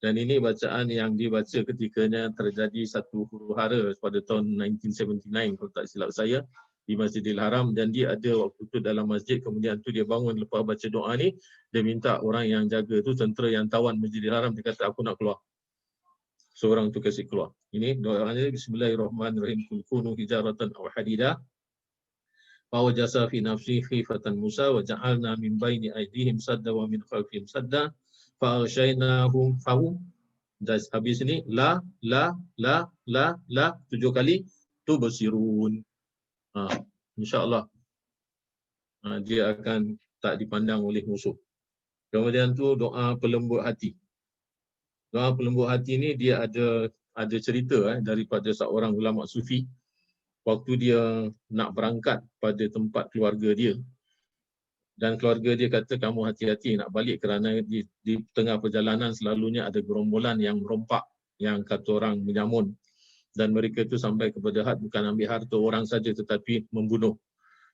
Dan ini bacaan yang dibaca ketikanya terjadi satu huru-hara pada tahun 1979 kalau tak silap saya di Masjidil Haram, dan dia ada waktu tu dalam masjid, kemudian tu dia bangun lepas baca doa ni, dia minta orang yang jaga tu, tentera yang tawan Masjidil Haram, dia kata aku nak keluar. Seorang tu kasih keluar. Ini doanya, bismillahirrahmanirrahim, kunu hijaratan aw hadida fawajasa fi nafsi khifatan Musa wa ja'alna min baini aydihim sadda wa min khalfihim sadda fa aghshaynahum fahum. Dan habis ini la 7 kali tu bersirun. InsyaAllah dia akan tak dipandang oleh musuh. Kemudian tu doa pelembut hati. Doa pelembut hati ni dia ada cerita daripada seorang ulama sufi. Waktu dia nak berangkat pada tempat keluarga dia, dan keluarga dia kata kamu hati-hati nak balik kerana di tengah perjalanan selalunya ada gerombolan yang merompak, yang kata orang menyamun, dan mereka tu sampai kepada had bukan ambil harta orang saja tetapi membunuh.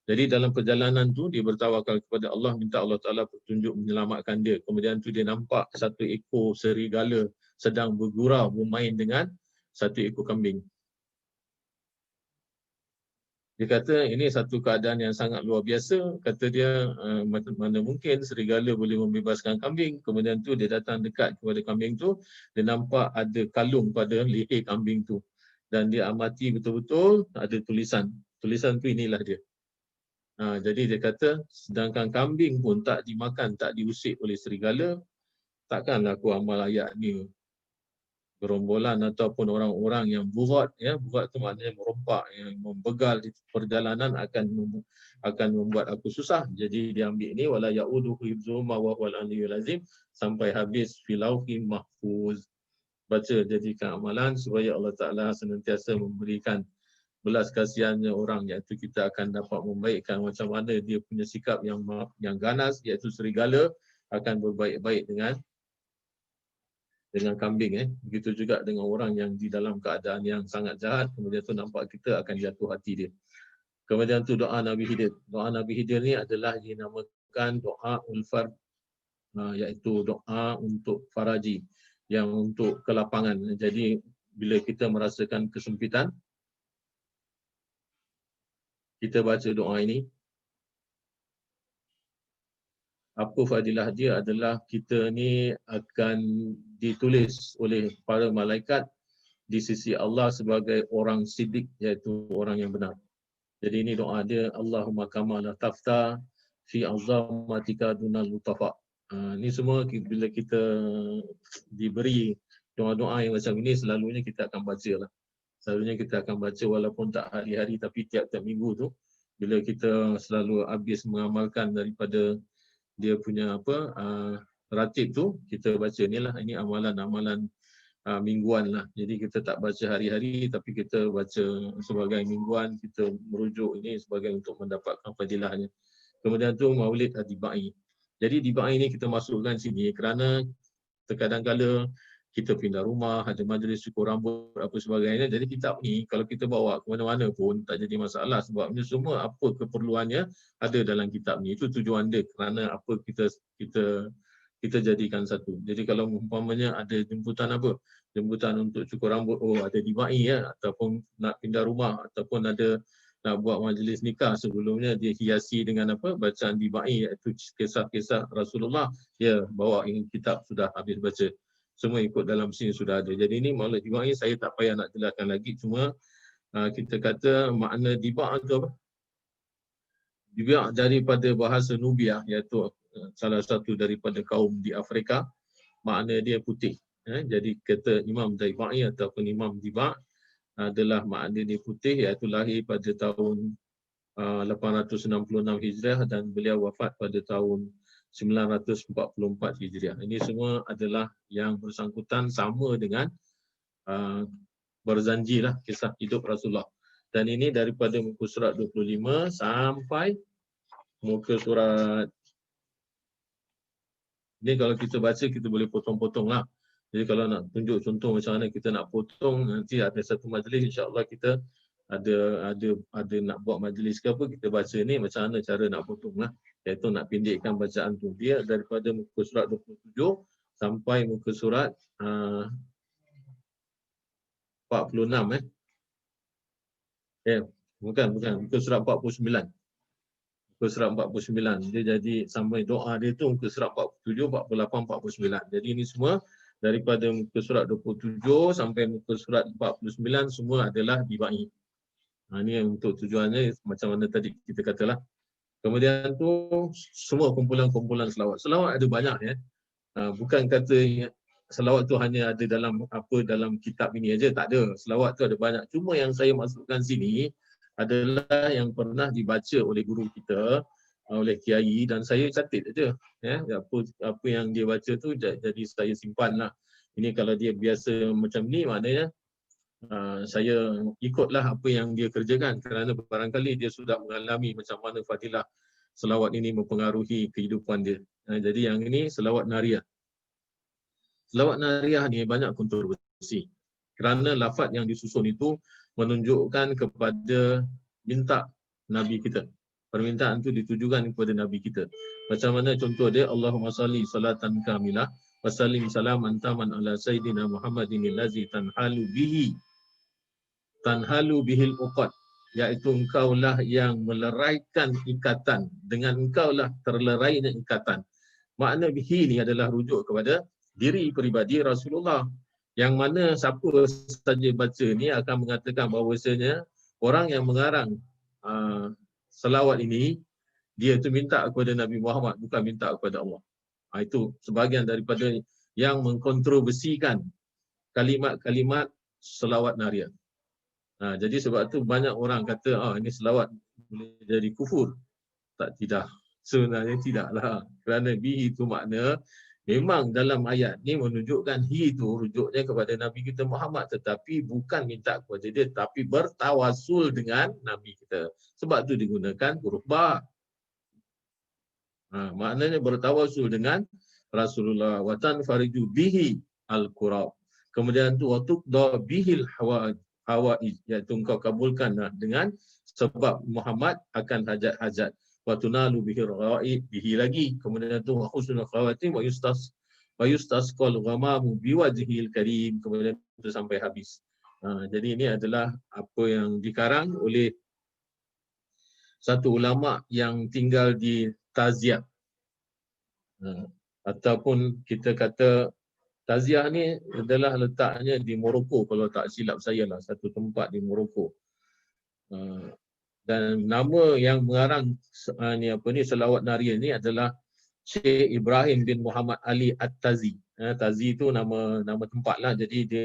Jadi dalam perjalanan tu dia bertawakal kepada Allah, minta Allah Taala petunjuk menyelamatkan dia. Kemudian tu dia nampak satu ekor serigala sedang bergurau bermain dengan satu ekor kambing. Dia kata ini satu keadaan yang sangat luar biasa. Kata dia, mana mungkin serigala boleh membebaskan kambing. Kemudian tu dia datang dekat kepada kambing tu, dia nampak ada kalung pada leher kambing tu. Dan dia amati betul-betul ada tulisan. Tulisan tu inilah dia. Jadi dia kata, sedangkan kambing pun tak dimakan, tak diusik oleh serigala, takkanlah aku amal ayat ni. Gerombolan ataupun orang-orang yang burat, burat tu maknanya merompak, yang membegal di perjalanan akan membuat aku susah. Jadi dia ambil ni wala yauduhu hifzuhuma wa huwal aliyyul azim sampai habis filauhim mahfuz. Baca jadikan amalan supaya Allah Taala senantiasa memberikan belas kasihannya orang, iaitu kita akan dapat membaikkan macam mana dia punya sikap yang ganas, iaitu serigala akan berbaik-baik dengan kambing. Begitu juga dengan orang yang di dalam keadaan yang sangat jahat, kemudian tu nampak kita akan jatuh hati dia. Kemudian tu doa Nabi Khidir. Doa Nabi Khidir ni adalah dinamakan doa ulfard, iaitu doa untuk faraji, yang untuk kelapangan. Jadi bila kita merasakan kesempitan, kita baca doa ini. Apa fadilah dia adalah kita ni akan ditulis oleh para malaikat di sisi Allah sebagai orang siddiq, iaitu orang yang benar. Jadi ini doa dia, Allahumma kama la tafta fi azamatika dunal lutafa. Ini semua bila kita diberi doa-doa yang macam ini, selalunya kita akan baca lah. Selalunya kita akan baca walaupun tak hari-hari, tapi tiap-tiap minggu tu, bila kita selalu habis mengamalkan daripada dia punya ratib tu, kita baca ni lah, ini amalan-amalan mingguan lah. Jadi kita tak baca hari-hari, tapi kita baca sebagai mingguan, kita merujuk ini sebagai untuk mendapatkan fadilahnya. Kemudian tu maulid Dibai. Jadi Dibai ni kita masukkan sini kerana terkadang-kala kita pindah rumah, ada majlis cukur rambut, apa sebagainya. Jadi kitab ni kalau kita bawa ke mana-mana pun tak jadi masalah, sebabnya semua apa keperluannya ada dalam kitab ni. Itu tujuan dia, kerana apa kita jadikan satu. Jadi kalau umpamanya ada jemputan apa, jemputan untuk cukur rambut, oh ada dibai ya, ataupun nak pindah rumah, ataupun ada nak buat majlis nikah, sebelumnya dia hiasi dengan apa, bacaan dibai, iaitu kisah-kisah Rasulullah. Ya, bawa ini kitab sudah habis baca, semua ikut dalam sini sudah ada. Jadi ini maulid dibai saya tak payah nak jelaskan lagi, cuma kita kata makna diba itu apa? Diba daripada bahasa Nubia, iaitu salah satu daripada kaum di Afrika, makna dia putih. Jadi kata Imam Daibai ataupun Imam Diba adalah makna dia putih, iaitu lahir pada tahun 866 Hijriah dan beliau wafat pada tahun 944 Hijriah. Ini semua adalah yang bersangkutan sama dengan berzanji lah kisah hidup Rasulullah. Dan ini daripada muka surat 25 sampai muka surat, ini kalau kita baca kita boleh potong-potong lah. Jadi kalau nak tunjuk contoh macam mana kita nak potong, nanti ada satu majlis, insya-Allah kita ada nak buat majlis ke apa, kita baca ni macam mana cara nak potong lah. Iaitu nak pendekkan bacaan tu. Dia daripada muka surat 27 sampai muka surat 46 bukan muka surat 49. Muka surat 49. Dia jadi sampai doa dia tu muka surat 47, 48, 49. Jadi ini semua daripada muka surat 27 sampai muka surat 49 semua adalah dibai. Ini untuk tujuannya macam mana tadi kita katalah. Kemudian tu semua kumpulan-kumpulan selawat. Selawat ada banyak ya. Bukan kata selawat tu hanya ada dalam kitab ini aja, tak ada. Selawat tu ada banyak. Cuma yang saya masukkan sini adalah yang pernah dibaca oleh guru kita, oleh kiai, dan saya catat aja ya, apa yang dia baca tu jadi saya simpanlah. Ini kalau dia biasa macam ni, maknanya saya ikutlah apa yang dia kerjakan, kerana barangkali dia sudah mengalami macam mana fadilah selawat ini mempengaruhi kehidupan dia. Jadi yang ini selawat nariyah. Selawat nariyah ni banyak kontroversi kerana lafaz yang disusun itu menunjukkan kepada minta Nabi kita. Permintaan itu ditujukan kepada Nabi kita. Macam mana contoh dia, Allahumma salli salatan kamilah wa sallim salaman taman ala sayyidina Muhammadin allazi tanhalu bihil uqad, iaitu engkaulah yang meleraikan ikatan, dengan engkaulah terlerainya ikatan. Makna bihi ni adalah rujuk kepada diri peribadi Rasulullah, yang mana siapa saja baca ni akan mengatakan bahawasanya orang yang mengarang selawat ini, dia itu minta kepada Nabi Muhammad, bukan minta kepada Allah. Itu sebahagian daripada yang mengkontroversikan kalimat-kalimat selawat nariyah. Jadi sebab tu banyak orang kata ini selawat boleh jadi kufur. Tidak. Sebenarnya tidaklah. Kerana bihi itu makna memang dalam ayat ni menunjukkan hi itu rujuknya kepada Nabi kita Muhammad, tetapi bukan minta kepada dia, tapi bertawasul dengan Nabi kita. Sebab tu digunakan huruf ba. Maknanya bertawasul dengan Rasulullah. Wa tanfariju bihi al-qurab. Kemudian tu wa tuqda bihil hawaij, iaitu engkau kabulkanlah dengan sebab Muhammad akan hajat-hajat. Wa tunalu bihi rawaid, bihi lagi. Kemudian tu husnul khawatim wa yustasqal ghamamu biwajhil karim. Kemudian itu sampai habis. Jadi ini adalah apa yang dikarang oleh satu ulama yang tinggal di Taziah. Ataupun kita kata Taziah ni adalah letaknya di Morocco, kalau tak silap saya lah, satu tempat di Morocco. Dan nama yang mengarang selawat nariyah ni adalah Syekh Ibrahim bin Muhammad Ali At-Tazi. Tazi itu nama tempat lah, jadi dia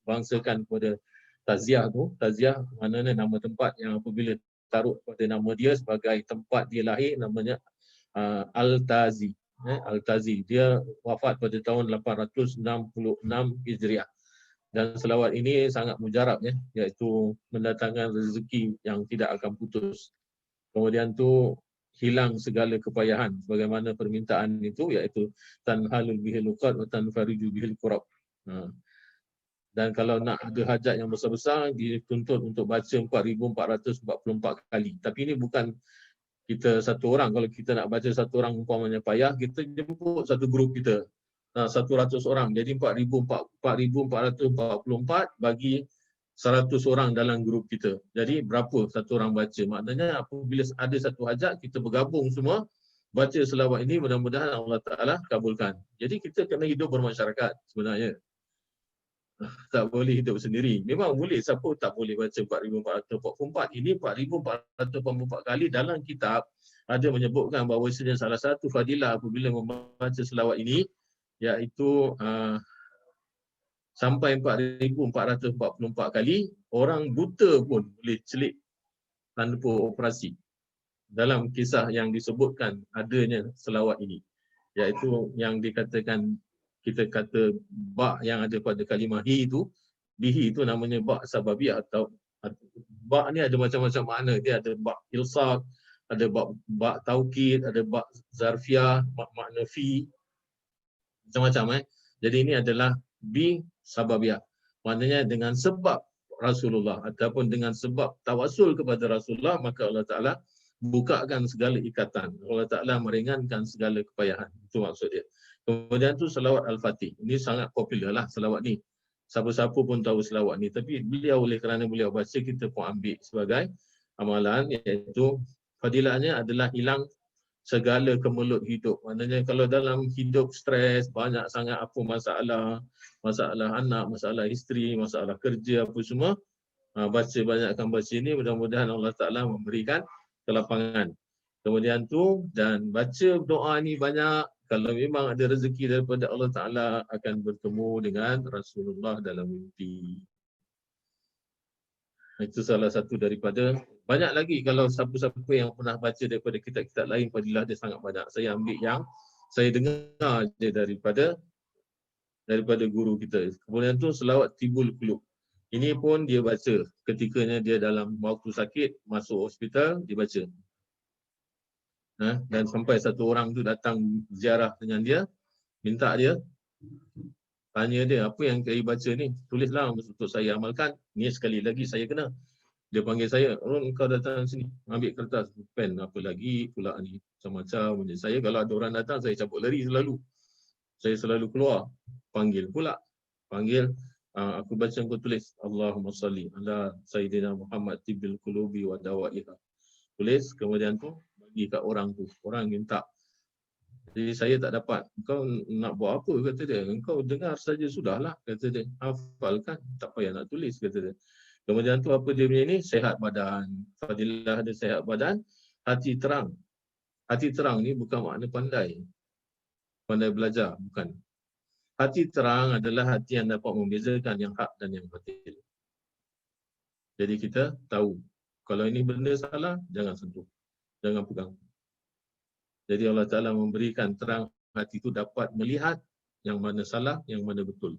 bangsakan kepada Taziah tu. Taziah maknanya nama tempat yang apabila taruh pada nama dia sebagai tempat dia lahir, namanya Al-Tazi. Al-Tazi. Dia wafat pada tahun 866 Hijriah. Dan selawat ini sangat mujarab ya, iaitu mendatangkan rezeki yang tidak akan putus. Kemudian tu hilang segala kepayahan sebagaimana permintaan itu, iaitu tanhalul bihil uqad wa tanfariju bihil qurab. Dan kalau nak ada hajat yang besar-besar, dituntut untuk baca 4,444 kali. Tapi ini bukan kita satu orang. Kalau kita nak baca satu orang umpamanya payah, kita jemput satu grup kita. 100 orang. Jadi 4,444 bagi 100 orang dalam grup kita. Jadi berapa satu orang baca? Maknanya apabila ada satu hajat, kita bergabung semua baca selawat ini, mudah-mudahan Allah Ta'ala kabulkan. Jadi kita kena hidup bermasyarakat sebenarnya. Tak boleh hidup sendiri. Memang boleh, siapa tak boleh baca 4,444. Ini 4,444 kali dalam kitab ada menyebutkan bahawa salah satu fadilah apabila membaca selawat ini, iaitu sampai 4,444 kali, orang buta pun boleh celik tanpa operasi. Dalam kisah yang disebutkan adanya selawat ini, iaitu yang dikatakan, kita kata ba' yang ada pada kalimah hi itu, bihi itu namanya ba' sababiyah, atau ba' ni ada macam-macam makna. Dia ada ba' ilsaq, ada ba' taukid, ada ba' zarfiyah, makna fi, macam-macam. Jadi ini adalah bi sababiyah. Maknanya dengan sebab Rasulullah ataupun dengan sebab tawasul kepada Rasulullah, maka Allah Ta'ala bukakan segala ikatan. Allah Ta'ala meringankan segala kepayahan. Itu maksud dia. Kemudian tu selawat Al-Fatih. Ini sangat popular lah selawat ni. Siapa-siapa pun tahu selawat ni. Tapi beliau, oleh kerana beliau baca, kita pun ambil sebagai amalan, iaitu fadilahnya adalah hilang segala kemelut hidup. Maknanya kalau dalam hidup stres, banyak sangat apa masalah, masalah anak, masalah isteri, masalah kerja, apa semua, banyakkan baca ini, mudah-mudahan Allah Ta'ala memberikan kelapangan. Kemudian tu, dan baca doa ni banyak. Kalau memang ada rezeki daripada Allah Ta'ala, akan bertemu dengan Rasulullah dalam mimpi. Itu salah satu daripada, banyak lagi kalau siapa-siapa yang pernah baca daripada kitab-kitab lain, fadilah dia sangat banyak. Saya ambil yang saya dengar je daripada guru kita. Kemudian tu selawat Tibul Qulub. Ini pun dia baca ketikanya dia dalam waktu sakit, masuk hospital, dia baca. Dan sampai satu orang tu datang ziarah dengan dia, minta dia, tanya dia, apa yang saya baca ni? Tulislah untuk saya amalkan. Ni sekali lagi saya kena. Dia panggil saya, kau datang sini, ambil kertas, pen, apa lagi pula ni, macam-macam. Saya kalau ada orang datang, saya cabut lari selalu. Saya selalu keluar, panggil pula. Panggil, aku baca kau tulis, Allahumma salli ala Sayyidina Muhammad Tibbil Qulubi wa Dawaiha. Tulis, kemudian tu, bagi kat orang tu. Orang minta. Jadi saya tak dapat. Kau nak buat apa, kata dia. Kau dengar saja sudahlah, kata dia. Hafalkan, tak payah nak tulis, kata dia. Kemudian tu apa dia punya ni? Sehat badan. Fadilah ada sehat badan, hati terang. Hati terang ni bukan makna pandai. Pandai belajar, bukan. Hati terang adalah hati yang dapat membezakan yang hak dan yang batil. Jadi kita tahu, kalau ini benda salah, jangan sentuh. Jangan pegang. Jadi Allah Ta'ala memberikan terang hati itu dapat melihat yang mana salah, yang mana betul.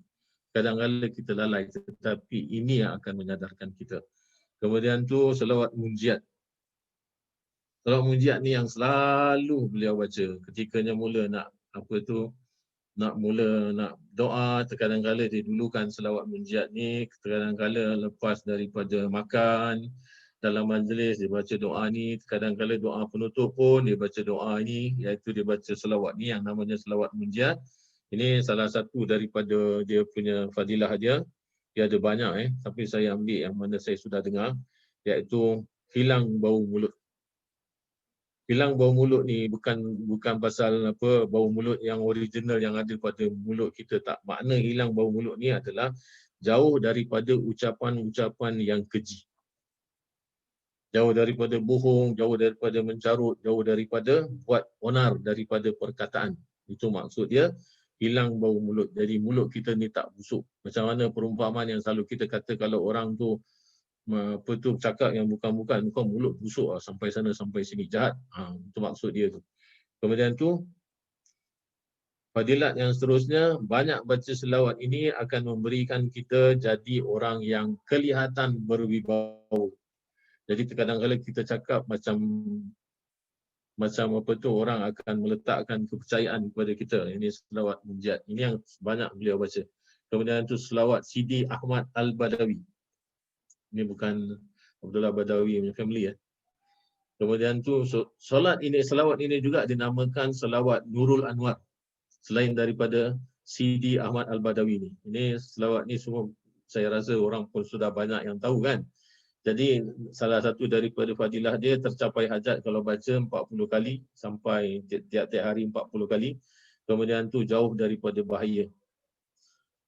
Kadang-kadang kita lalai, tetapi ini yang akan menyadarkan kita. Kemudian tu selawat munjiat. Selawat munjiat ni yang selalu beliau baca. Ketikanya mula nak nak doa, terkadang-kala dia dulukan selawat munjiat ni, terkadang-kala lepas daripada makan, dalam majlis dia baca doa ni, kadang-kala doa penutup pun dia baca doa ini, iaitu dia baca selawat ni yang namanya selawat munjiat. Ini salah satu daripada dia punya fadilah dia. Dia ada banyak tapi saya ambil yang mana saya sudah dengar, iaitu hilang bau mulut. Hilang bau mulut ni bukan pasal apa bau mulut yang original yang ada pada mulut kita, tak. Makna hilang bau mulut ni adalah jauh daripada ucapan-ucapan yang keji. Jauh daripada bohong, jauh daripada mencarut, jauh daripada buat onar daripada perkataan. Itu maksud dia, hilang bau mulut. Jadi mulut kita ni tak busuk. Macam mana perumpamaan yang selalu kita kata kalau orang tu cakap yang bukan-bukan, kau mulut busuk lah, sampai sana sampai sini, jahat. Itu maksud dia tu. Kemudian tu, fadilat yang seterusnya, banyak baca selawat ini akan memberikan kita jadi orang yang kelihatan berwibawa. Jadi kadang-kadang kita cakap macam apa tu, orang akan meletakkan kepercayaan kepada kita. Ini selawat munjiat. Ini yang banyak beliau baca. Kemudian tu selawat Sidi Ahmad Al-Badawi. Ini bukan Abdullah Badawi punya family. Kemudian tu selawat ini juga dinamakan selawat Nurul Anwar. Selain daripada Sidi Ahmad Al-Badawi ni. Ini selawat ni semua saya rasa orang pun sudah banyak yang tahu kan. Jadi salah satu daripada fadilah dia tercapai hajat kalau baca 40 kali sampai tiap-tiap hari 40 kali. Kemudian tu jauh daripada bahaya.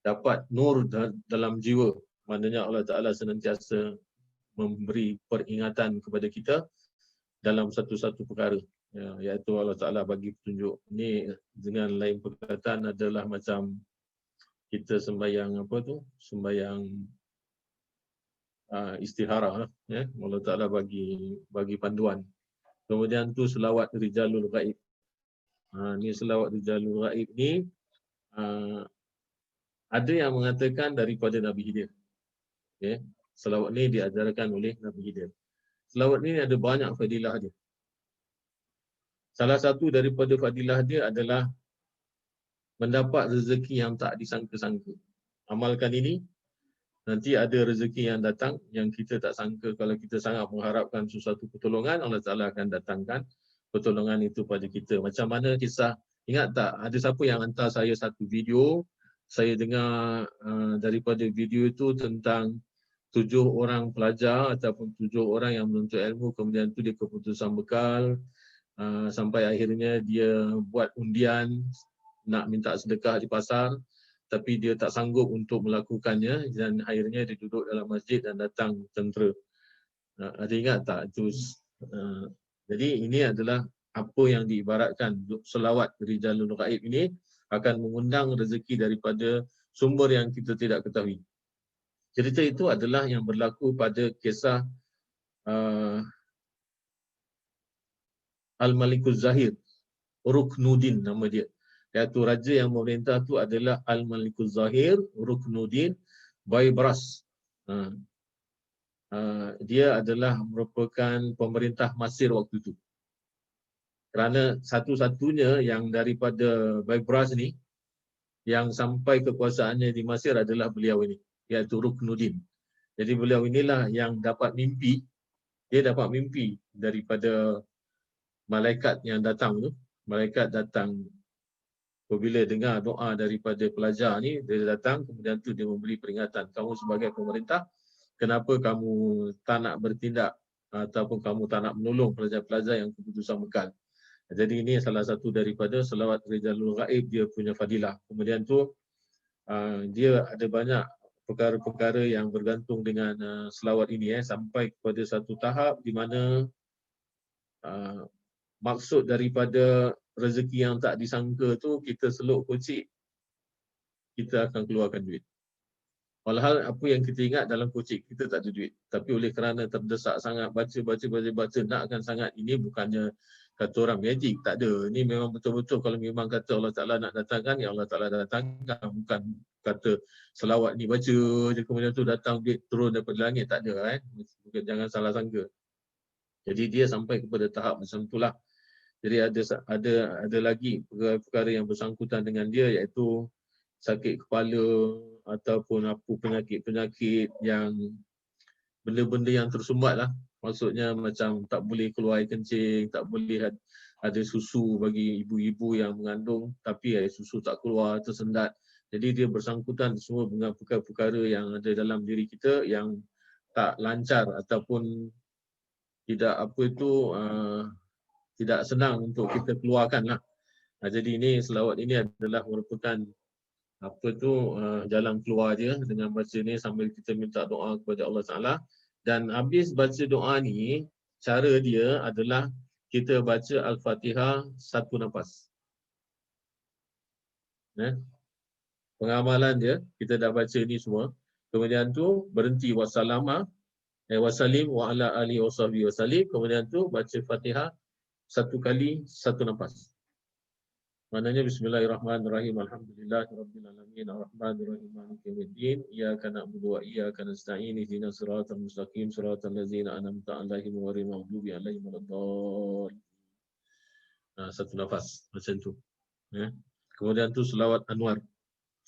Dapat nur dalam jiwa. Maknanya Allah Ta'ala senantiasa memberi peringatan kepada kita dalam satu-satu perkara. Ya, iaitu Allah Ta'ala bagi petunjuk. Ini dengan lain perkataan adalah macam kita sembahyang apa tu? Sembahyang istihara, ya. Allah Ta'ala bagi panduan. Kemudian tu selawat Rijalul Ghaib. Ni selawat Rijalul Ghaib ni ada yang mengatakan daripada Nabi Khidir. Okay. Selawat ni diajarkan oleh Nabi Khidir. Selawat ni ada banyak fadilah dia. Salah satu daripada fadilah dia adalah mendapat rezeki yang tak disangka-sangka. Amalkan ini, nanti ada rezeki yang datang yang kita tak sangka. Kalau kita sangat mengharapkan sesuatu pertolongan, Allah Ta'ala akan datangkan pertolongan itu pada kita. Macam mana kisah, ingat tak ada siapa yang hantar saya satu video, saya dengar daripada video itu tentang 7 orang pelajar ataupun 7 orang yang menuntut ilmu, kemudian tu dia keputusan bekal, sampai akhirnya dia buat undian nak minta sedekah di pasar, tapi dia tak sanggup untuk melakukannya dan akhirnya dia duduk dalam masjid dan datang tentera. Ada ingat tak itu? Jadi ini adalah apa yang diibaratkan selawat Rijalul Ghaib ini akan mengundang rezeki daripada sumber yang kita tidak ketahui. Cerita itu adalah yang berlaku pada kisah Al-Malikuz Zahir, Ruknuddin nama dia. Iaitu raja yang memerintah tu adalah Al-Malikuz Zahir, Ruknuddin Baybars. Dia adalah merupakan pemerintah Mesir waktu itu. Kerana satu-satunya yang daripada Baybars ni yang sampai kekuasaannya di Mesir adalah beliau ini, iaitu Ruknuddin. Jadi beliau inilah yang dapat mimpi. Dia dapat mimpi daripada malaikat yang datang tu. Malaikat datang apabila dengar doa daripada pelajar ni, dia datang, kemudian tu dia memberi peringatan. Kamu sebagai pemerintah, kenapa kamu tak nak bertindak ataupun kamu tak nak menolong pelajar-pelajar yang keputusan bekal. Jadi ini salah satu daripada selawat Rijalul Ghaib, dia punya fadilah. Kemudian tu dia ada banyak perkara-perkara yang bergantung dengan selawat ini, sampai kepada satu tahap di mana maksud daripada rezeki yang tak disangka tu, kita seluk kocik, kita akan keluarkan duit. Walhal apa yang kita ingat dalam kocik, kita tak ada duit. Tapi oleh kerana terdesak sangat, baca, nakkan sangat, ini bukannya kata orang magic, tak ada. Ini memang betul-betul kalau memang kata Allah Ta'ala nak datangkan, ya Allah Ta'ala datangkan. Bukan kata selawat ni baca je, kemudian tu datang duit turun daripada langit, tak ada. Jangan salah sangka. Jadi dia sampai kepada tahap macam itulah. Jadi ada lagi perkara yang bersangkutan dengan dia, iaitu sakit kepala ataupun apa penyakit-penyakit yang benda-benda yang tersumbat lah. Maksudnya macam tak boleh keluar air kencing, tak boleh ada susu bagi ibu-ibu yang mengandung, tapi air susu tak keluar, tersendat. Jadi dia bersangkutan semua dengan perkara-perkara yang ada dalam diri kita yang tak lancar ataupun tidak tidak senang untuk kita keluarkan lah. Jadi ini selawat ini adalah merupakan jalan keluar dia dengan baca ni sambil kita minta doa kepada Allah Ta'ala. Dan habis baca doa ni, cara dia adalah kita baca Al-Fatihah satu nafas. Pengamalan dia, kita dah baca ni semua. Kemudian tu berhenti wassalim wa ala alihi wa sahbihi wasallim. Kemudian tu baca Fatihah satu kali, satu nafas. Maknanya bismillahirrahmanirrahim. Alhamdulillahirabbil alamin arrahmanirrahim maliki yaumiddin iyyaka na'budu wa iyyaka nasta'in ihdinas siratal mustaqim siratal ladzina an'amta 'alaihim ghairil maghdubi 'alaihim waladdallin. Satu nafas macam tu. Kemudian tu selawat Anwar.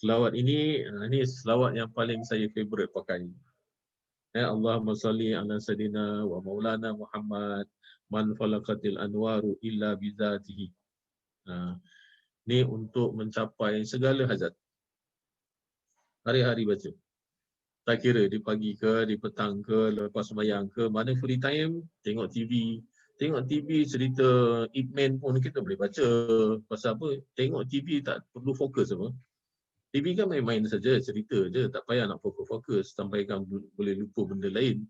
Selawat ini selawat yang paling saya favorite pakai. Allahumma salli ala sayidina wa maulana Muhammad man falaqatil anwaru illa bizatihi. Ni untuk mencapai segala hajat. Hari-hari baca. Tak kira di pagi ke, di petang ke, lepas sembahyang ke, mana free time, tengok TV. Tengok TV cerita Ip Man pun kita boleh baca. Pasal apa? Tengok TV tak perlu fokus apa. TV kan main-main saja, cerita je. Tak payah nak fokus-fokus sampai kan boleh lupa benda lain.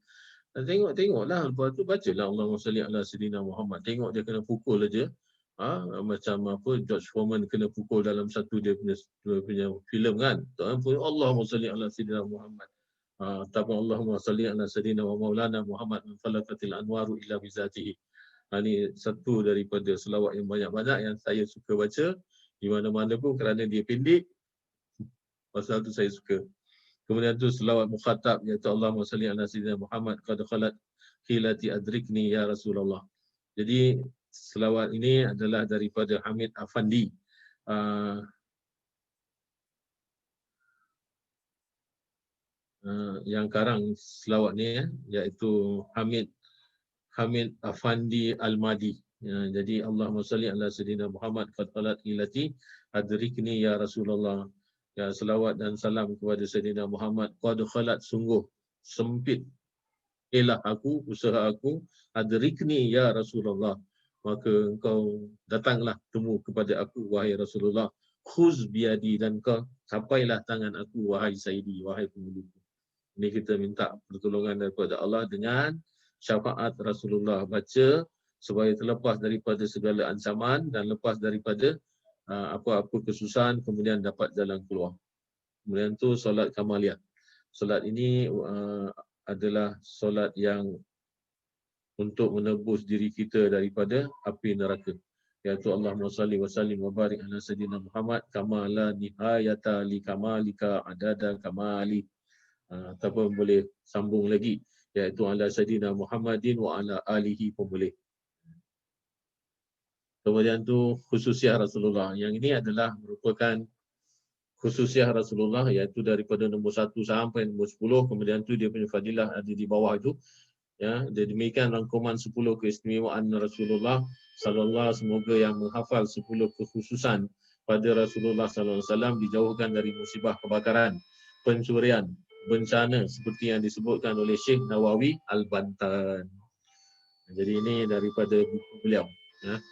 Tengoklah, lepas tu bacalah Allahumma salli ala sayyidina Muhammad. Tengok dia kena pukul aja. Macam apa George Foreman kena pukul dalam satu dia punya filem kan. Allahumma salli ala sayyidina Muhammad. Ataupun Allahumma salli ala sayyidina wa maulana Muhammad min falakatil anwaru ila bizatihi. Ini satu daripada selawat yang banyak-banyak yang saya suka baca di mana-mana pun kerana dia pendek. Pasal tu saya suka. Kemudian tu selawat mukhatab iaitu Allahumma salli ala sayyidina Muhammad qad khalat khilati adrikni ya Rasulullah. Jadi selawat ini adalah daripada Hamid Afandi. Yang karang selawat ni iaitu Hamid Afandi Al-Madi. Jadi Allahumma salli ala sayyidina Muhammad qad khalat khilati adrikni ya Rasulullah. Ya, selawat dan salam kepada Sayyidina Muhammad. Qad khalat, sungguh sempit elah aku, usaha aku, adrikni ya Rasulullah. Maka engkau datanglah temu kepada aku wahai Rasulullah. Khuz biadi, dan kau capailah tangan aku wahai Sayyidi, wahai pemelukku. Ini kita minta pertolongan daripada Allah dengan syafaat Rasulullah. Baca supaya terlepas daripada segala ancaman dan lepas daripada apa-apa kesusahan, kemudian dapat jalan keluar. Kemudian tu solat kamaliyah. Solat ini adalah solat yang untuk menebus diri kita daripada api neraka. Iaitu Allahumma salli wa sallim wa barik ala sayyidina Muhammad kama la nihayata li kamalika adada kamali. Ataupun boleh sambung lagi, iaitu ala sayyidina Muhammadin wa ala alihi pun boleh. Kemudian tu khususiah Rasulullah. Yang ini adalah merupakan khususiah Rasulullah, iaitu daripada nombor 1 sampai nombor 10. Kemudian tu dia punya fadilah ada di bawah itu. Ya, dia demikian rangkuman 10 keistimewaan Rasulullah sallallahu. Semoga yang menghafal 10 kekhususan pada Rasulullah sallallahu alaihi wasallam dijauhkan dari musibah kebakaran, pencurian, bencana seperti yang disebutkan oleh Syekh Nawawi Al-Bantan. Jadi ini daripada buku beliau. Ya.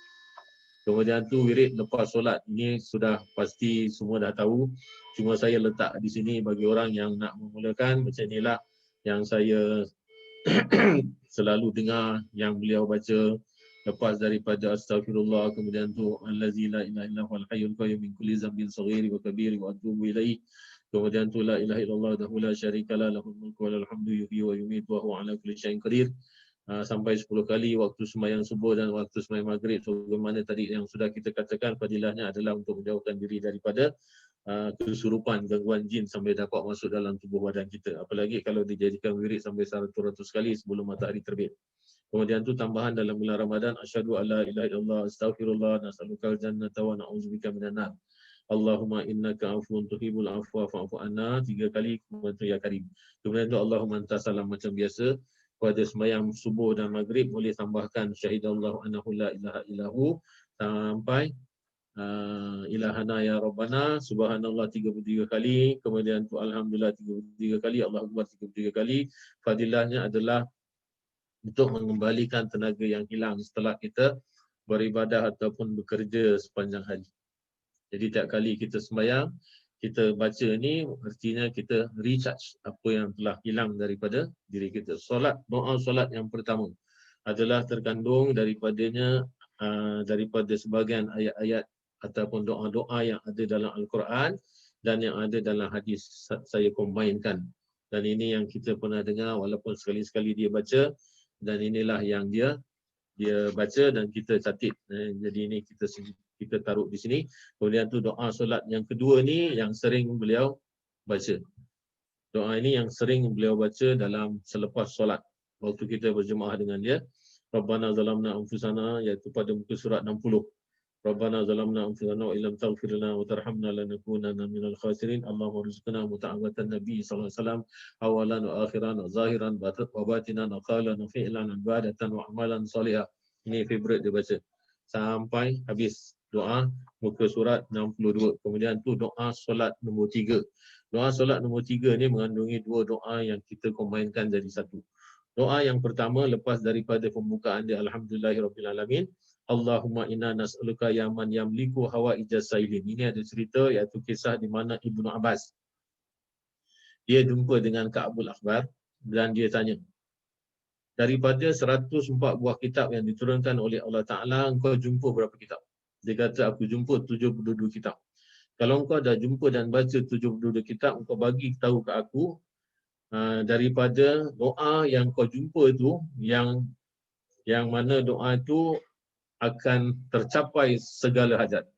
Kemudian tu wirid lepas solat. Ini sudah pasti semua dah tahu. Cuma saya letak di sini bagi orang yang nak memulakan. Macam inilah yang saya selalu dengar yang beliau baca lepas daripada astaghfirullah. Kemudian tu allazi la ilaha illa huwal hayyul qayyum min kulli dzambin shaghiri wa kabiri wa atubu ilaihi. Kemudian tu la ilaha illallah wahdahu la syarikalah lahul mulku wa lahul hamdu yuhyi wa yumiitu wa huwa ala kulli syai'in qadir. Sampai 10 kali waktu sembahyang subuh dan waktu sembahyang maghrib. Sebagaimana tadi yang sudah kita katakan, fadilahnya adalah untuk menjauhkan diri daripada kesurupan, gangguan jin sampai dapat masuk dalam tubuh badan kita. Apalagi kalau dijadikan wirid sampai 100 kali sebelum matahari terbit. Kemudian tu tambahan dalam bulan Ramadan, asyhadu alla ilaha illallah astaghfirullah nas'alukal jannata wa na'udzubika minan nar. Allahumma innaka afuwun tuhibbul afwa fa'fu anna, 3 kali. Kemudian tu ya karim. Kemudian tu Allahumma anta salam macam biasa. Pada sembahyang subuh dan maghrib boleh tambahkan syahidallahu annahu la ilaha illahu sampai ilahana ya rabbana, subhanallah 33 kali. Kemudian tu alhamdulillah 33 kali, Allahu akbar 33 kali. Fadilahnya adalah untuk mengembalikan tenaga yang hilang setelah kita beribadah ataupun bekerja sepanjang hari. Jadi tiap kali kita sembahyang, kita baca ni artinya kita recharge apa yang telah hilang daripada diri kita. Doa solat yang pertama adalah terkandung daripadanya daripada sebahagian ayat-ayat ataupun doa-doa yang ada dalam Al-Quran dan yang ada dalam hadis. Saya combine-kan. Dan ini yang kita pernah dengar walaupun sekali-sekali dia baca, dan inilah yang dia baca dan kita catat. Jadi ini kita taruh di sini. Kemudian tu doa solat yang kedua ni yang sering beliau baca. Doa ini yang sering beliau baca dalam selepas solat waktu kita berjemaah dengan dia. Rabbana zalamna anfusana, iaitu pada muka surat 60. Rabbana zalamna anfusana wa illam taghfir lana wa tarhamna lanakunanna minal khasirin. Allahumma rizqna muta'awatan Nabi sallallahu alaihi wasallam awalan wa akhiran wa zahiran wa batinan wa qalan wa fi'lan wa ibadatan wa amalan salihah. Ini favorite dia baca sampai habis. Doa muka surat 62. Kemudian tu doa solat nombor 3. Doa solat nombor 3 ni mengandungi dua doa yang kita combine-kan jadi satu. Doa yang pertama lepas daripada pembukaan dia Alhamdulillahirabbil alamin. Allahumma inna nas'aluka ya man yamliku hawaijaz sailin. Ini ada cerita iaitu kisah di mana Ibnu Abbas dia jumpa dengan Ka'bul Akhbar dan dia tanya, daripada 104 buah kitab yang diturunkan oleh Allah Ta'ala, engkau jumpa berapa kitab? Dia kata, aku jumpa 72 kitab. Kalau engkau dah jumpa dan baca 72 kitab, engkau bagi tahu ke aku daripada doa yang kau jumpa tu, yang mana doa itu akan tercapai segala hajat.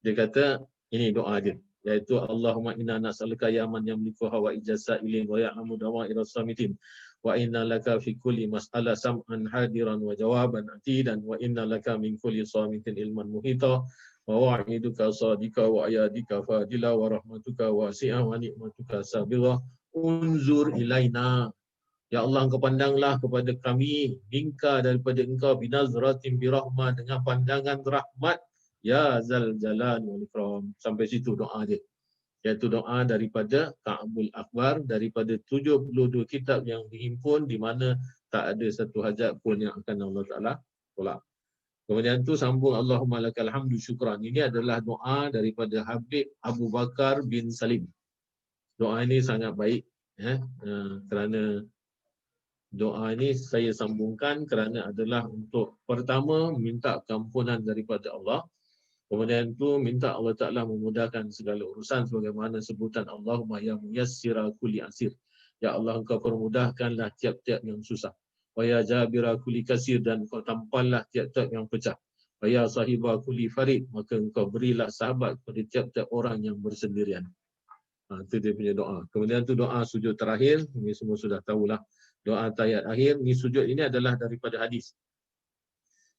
Dia kata, ini doa dia. Iaitu Allahumma inna nas'aluka ya man yamliku hawaijaz sa'ilin wa ya'lamu dawa'iras samitin wa inna laka fi kulli mas'alah sam'an hadiran wa jawaban atidan wa inna laka min kulli samitin ilman muhita wa wa'iduka sadika wa ayadika fadila wa rahmatuka wasi'ah wa ni'matuka sabirah unzur ilaina. Ya Allah, engkau pandanglah kepada kami, minka daripada engkau binazratin birahmah, dengan pandangan rahmat. Ya Zal Jalal wal Ikram. Sampai situ doa dia. Iaitu doa daripada Ka'bul Akhbar, daripada 72 kitab yang dihimpun, di mana tak ada satu hajat pun yang akan Allah Ta'ala tolak. Kemudian tu sambung Allahumma lakal hamdu syukran. Ini adalah doa daripada Habib Abu Bakar bin Salim. Doa ini sangat baik. Kerana doa ini saya sambungkan kerana adalah untuk pertama minta keampunan daripada Allah. Kemudian tu minta Allah Ta'ala memudahkan segala urusan sebagaimana sebutan Allahumma ya muyassira kulli asir. Ya Allah, engkau permudahkanlah tiap-tiap yang susah. Wa ya jabira kulli kasir, dan engkau tampallah tiap-tiap yang pecah. Wa ya sahiba kulli farid, maka engkau berilah sahabat kepada tiap-tiap orang yang bersendirian. Itu dia punya doa. Kemudian tu doa sujud terakhir, ini semua sudah tahulah. Doa tahiyat akhir, ni sujud ini adalah daripada hadis.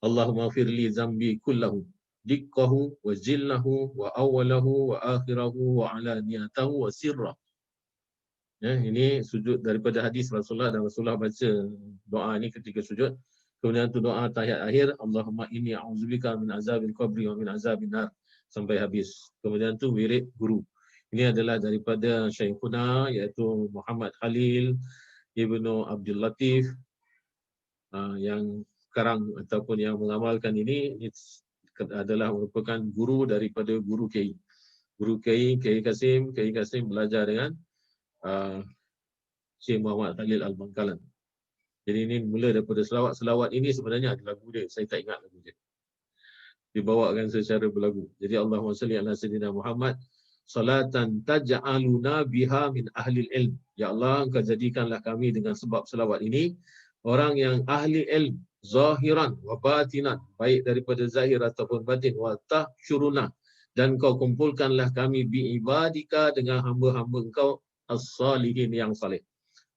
Allahumma firli zambi kullahu dikkahu wa jillahu wa awalahu wa akhirahu wa alaniyatahu wa sirrah. Ini sujud daripada hadis Rasulullah, dan Rasulullah baca doa ini ketika sujud. Kemudian tu doa tahiyat akhir, Allahumma inni a'udzubika min azabil qabri wa min azabin nar, sampai habis. Kemudian tu wirid guru. Ini adalah daripada Syekhuna, iaitu Muhammad Khalil Ibnu Abdul Latif, yang sekarang ataupun yang mengamalkan ini adalah merupakan guru daripada guru Kiai. Guru Kiai Kasim belajar dengan Syekh Muhammad Khalil Al-Bangkalan. Jadi ini mula daripada selawat. Selawat ini sebenarnya ada lagu dia. Saya tak ingat lagu dia. Dibawakan secara berlagu. Jadi Allahumma salli ala sayyidina Muhammad salatan taj'aluna biha min ahlil ilm. Ya Allah, engkau jadikanlah kami dengan sebab selawat ini orang yang ahli ilm, zahiran wa batinan, baik daripada zahir ataupun batin, wa tahsyuruna, dan kau kumpulkanlah kami bi ibadika, dengan hamba-hamba engkau as-salihin, yang saleh,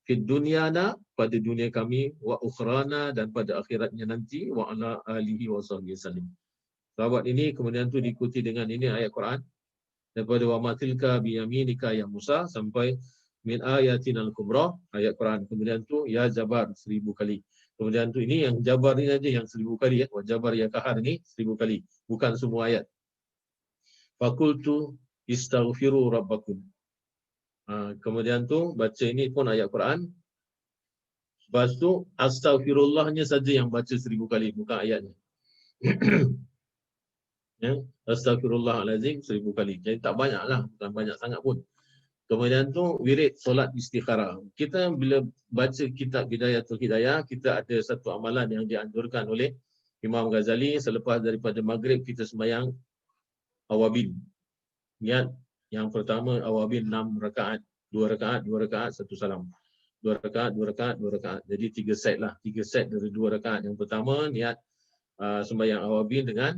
fid dunyana, pada dunia kami, wa ukhrana, dan pada akhiratnya nanti, wa ala alihi wa sahbihi sallim. Selawat ini kemudian tu diikuti dengan ini ayat Quran daripada wa matilka bi yaminika ya Musa sampai min ayatin al-kubra, ayat Quran. Kemudian tu ya Jabar 1000 kali. Kemudian tu ini yang Jabar ni aja yang 1000 kali ya. Wa Jabar ya Kahar ni 1000 kali. Bukan semua ayat. Faqultu istaghfiru rabbakum. Kemudian tu baca ini pun ayat Quran. Lepas tu astaghfirullahnya saja yang baca 1000 kali, bukan ayatnya. Ya, astaghfirullahalazim 1000 kali. Jadi tak banyaklah, bukan banyak sangat pun. Kemudian tu wirid solat istikharah. Kita bila baca kitab Bidayatul Hidayah, kita ada satu amalan yang dianjurkan oleh Imam Ghazali. Selepas daripada maghrib kita sembahyang awabin. Niat yang pertama awabin 6 rakaat, 2 rakaat, 2 rakaat, 1 salam. 2 rakaat, 2 rakaat, 2 rakaat. Jadi 3 set lah. 3 set dari 2 rakaat. Yang pertama niat sembahyang awabin dengan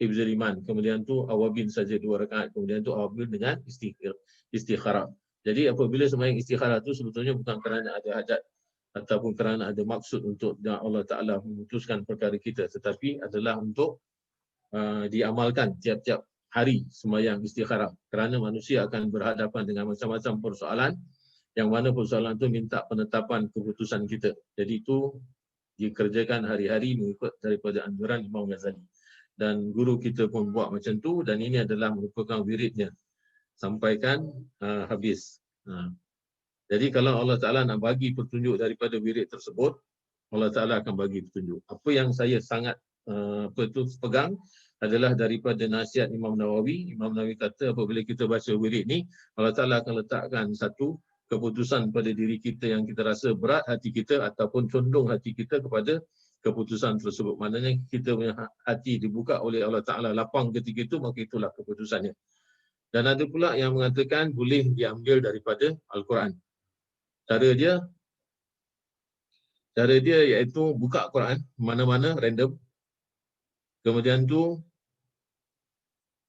hifzul iman. Kemudian tu awabin saja 2 rakaat. Kemudian tu awabin dengan istikharah. Jadi apabila sembahyang istikharah tu sebetulnya bukan kerana ada hajat ataupun kerana ada maksud untuk Allah Ta'ala memutuskan perkara kita, tetapi adalah untuk diamalkan tiap-tiap hari sembahyang istikharah. Kerana manusia akan berhadapan dengan macam-macam persoalan, yang mana persoalan tu minta penetapan keputusan kita. Jadi itu dikerjakan hari-hari mengikut daripada anjuran Imam Ghazali. dan guru kita pun buat macam tu, dan ini adalah merupakan wiridnya sampaikan habis. Jadi kalau Allah Ta'ala nak bagi petunjuk daripada wirid tersebut, Allah Ta'ala akan bagi petunjuk. Apa yang saya sangat pegang adalah daripada nasihat Imam Nawawi. Imam Nawawi kata apabila kita baca wirid ni, Allah Ta'ala akan letakkan satu keputusan pada diri kita yang kita rasa berat hati kita ataupun condong hati kita kepada keputusan tersebut. Maknanya kita punya hati dibuka oleh Allah Ta'ala lapang ketika itu, maka itulah keputusannya. Dan ada pula yang mengatakan boleh diambil daripada Al-Quran. Cara dia iaitu buka Quran mana-mana random. Kemudian tu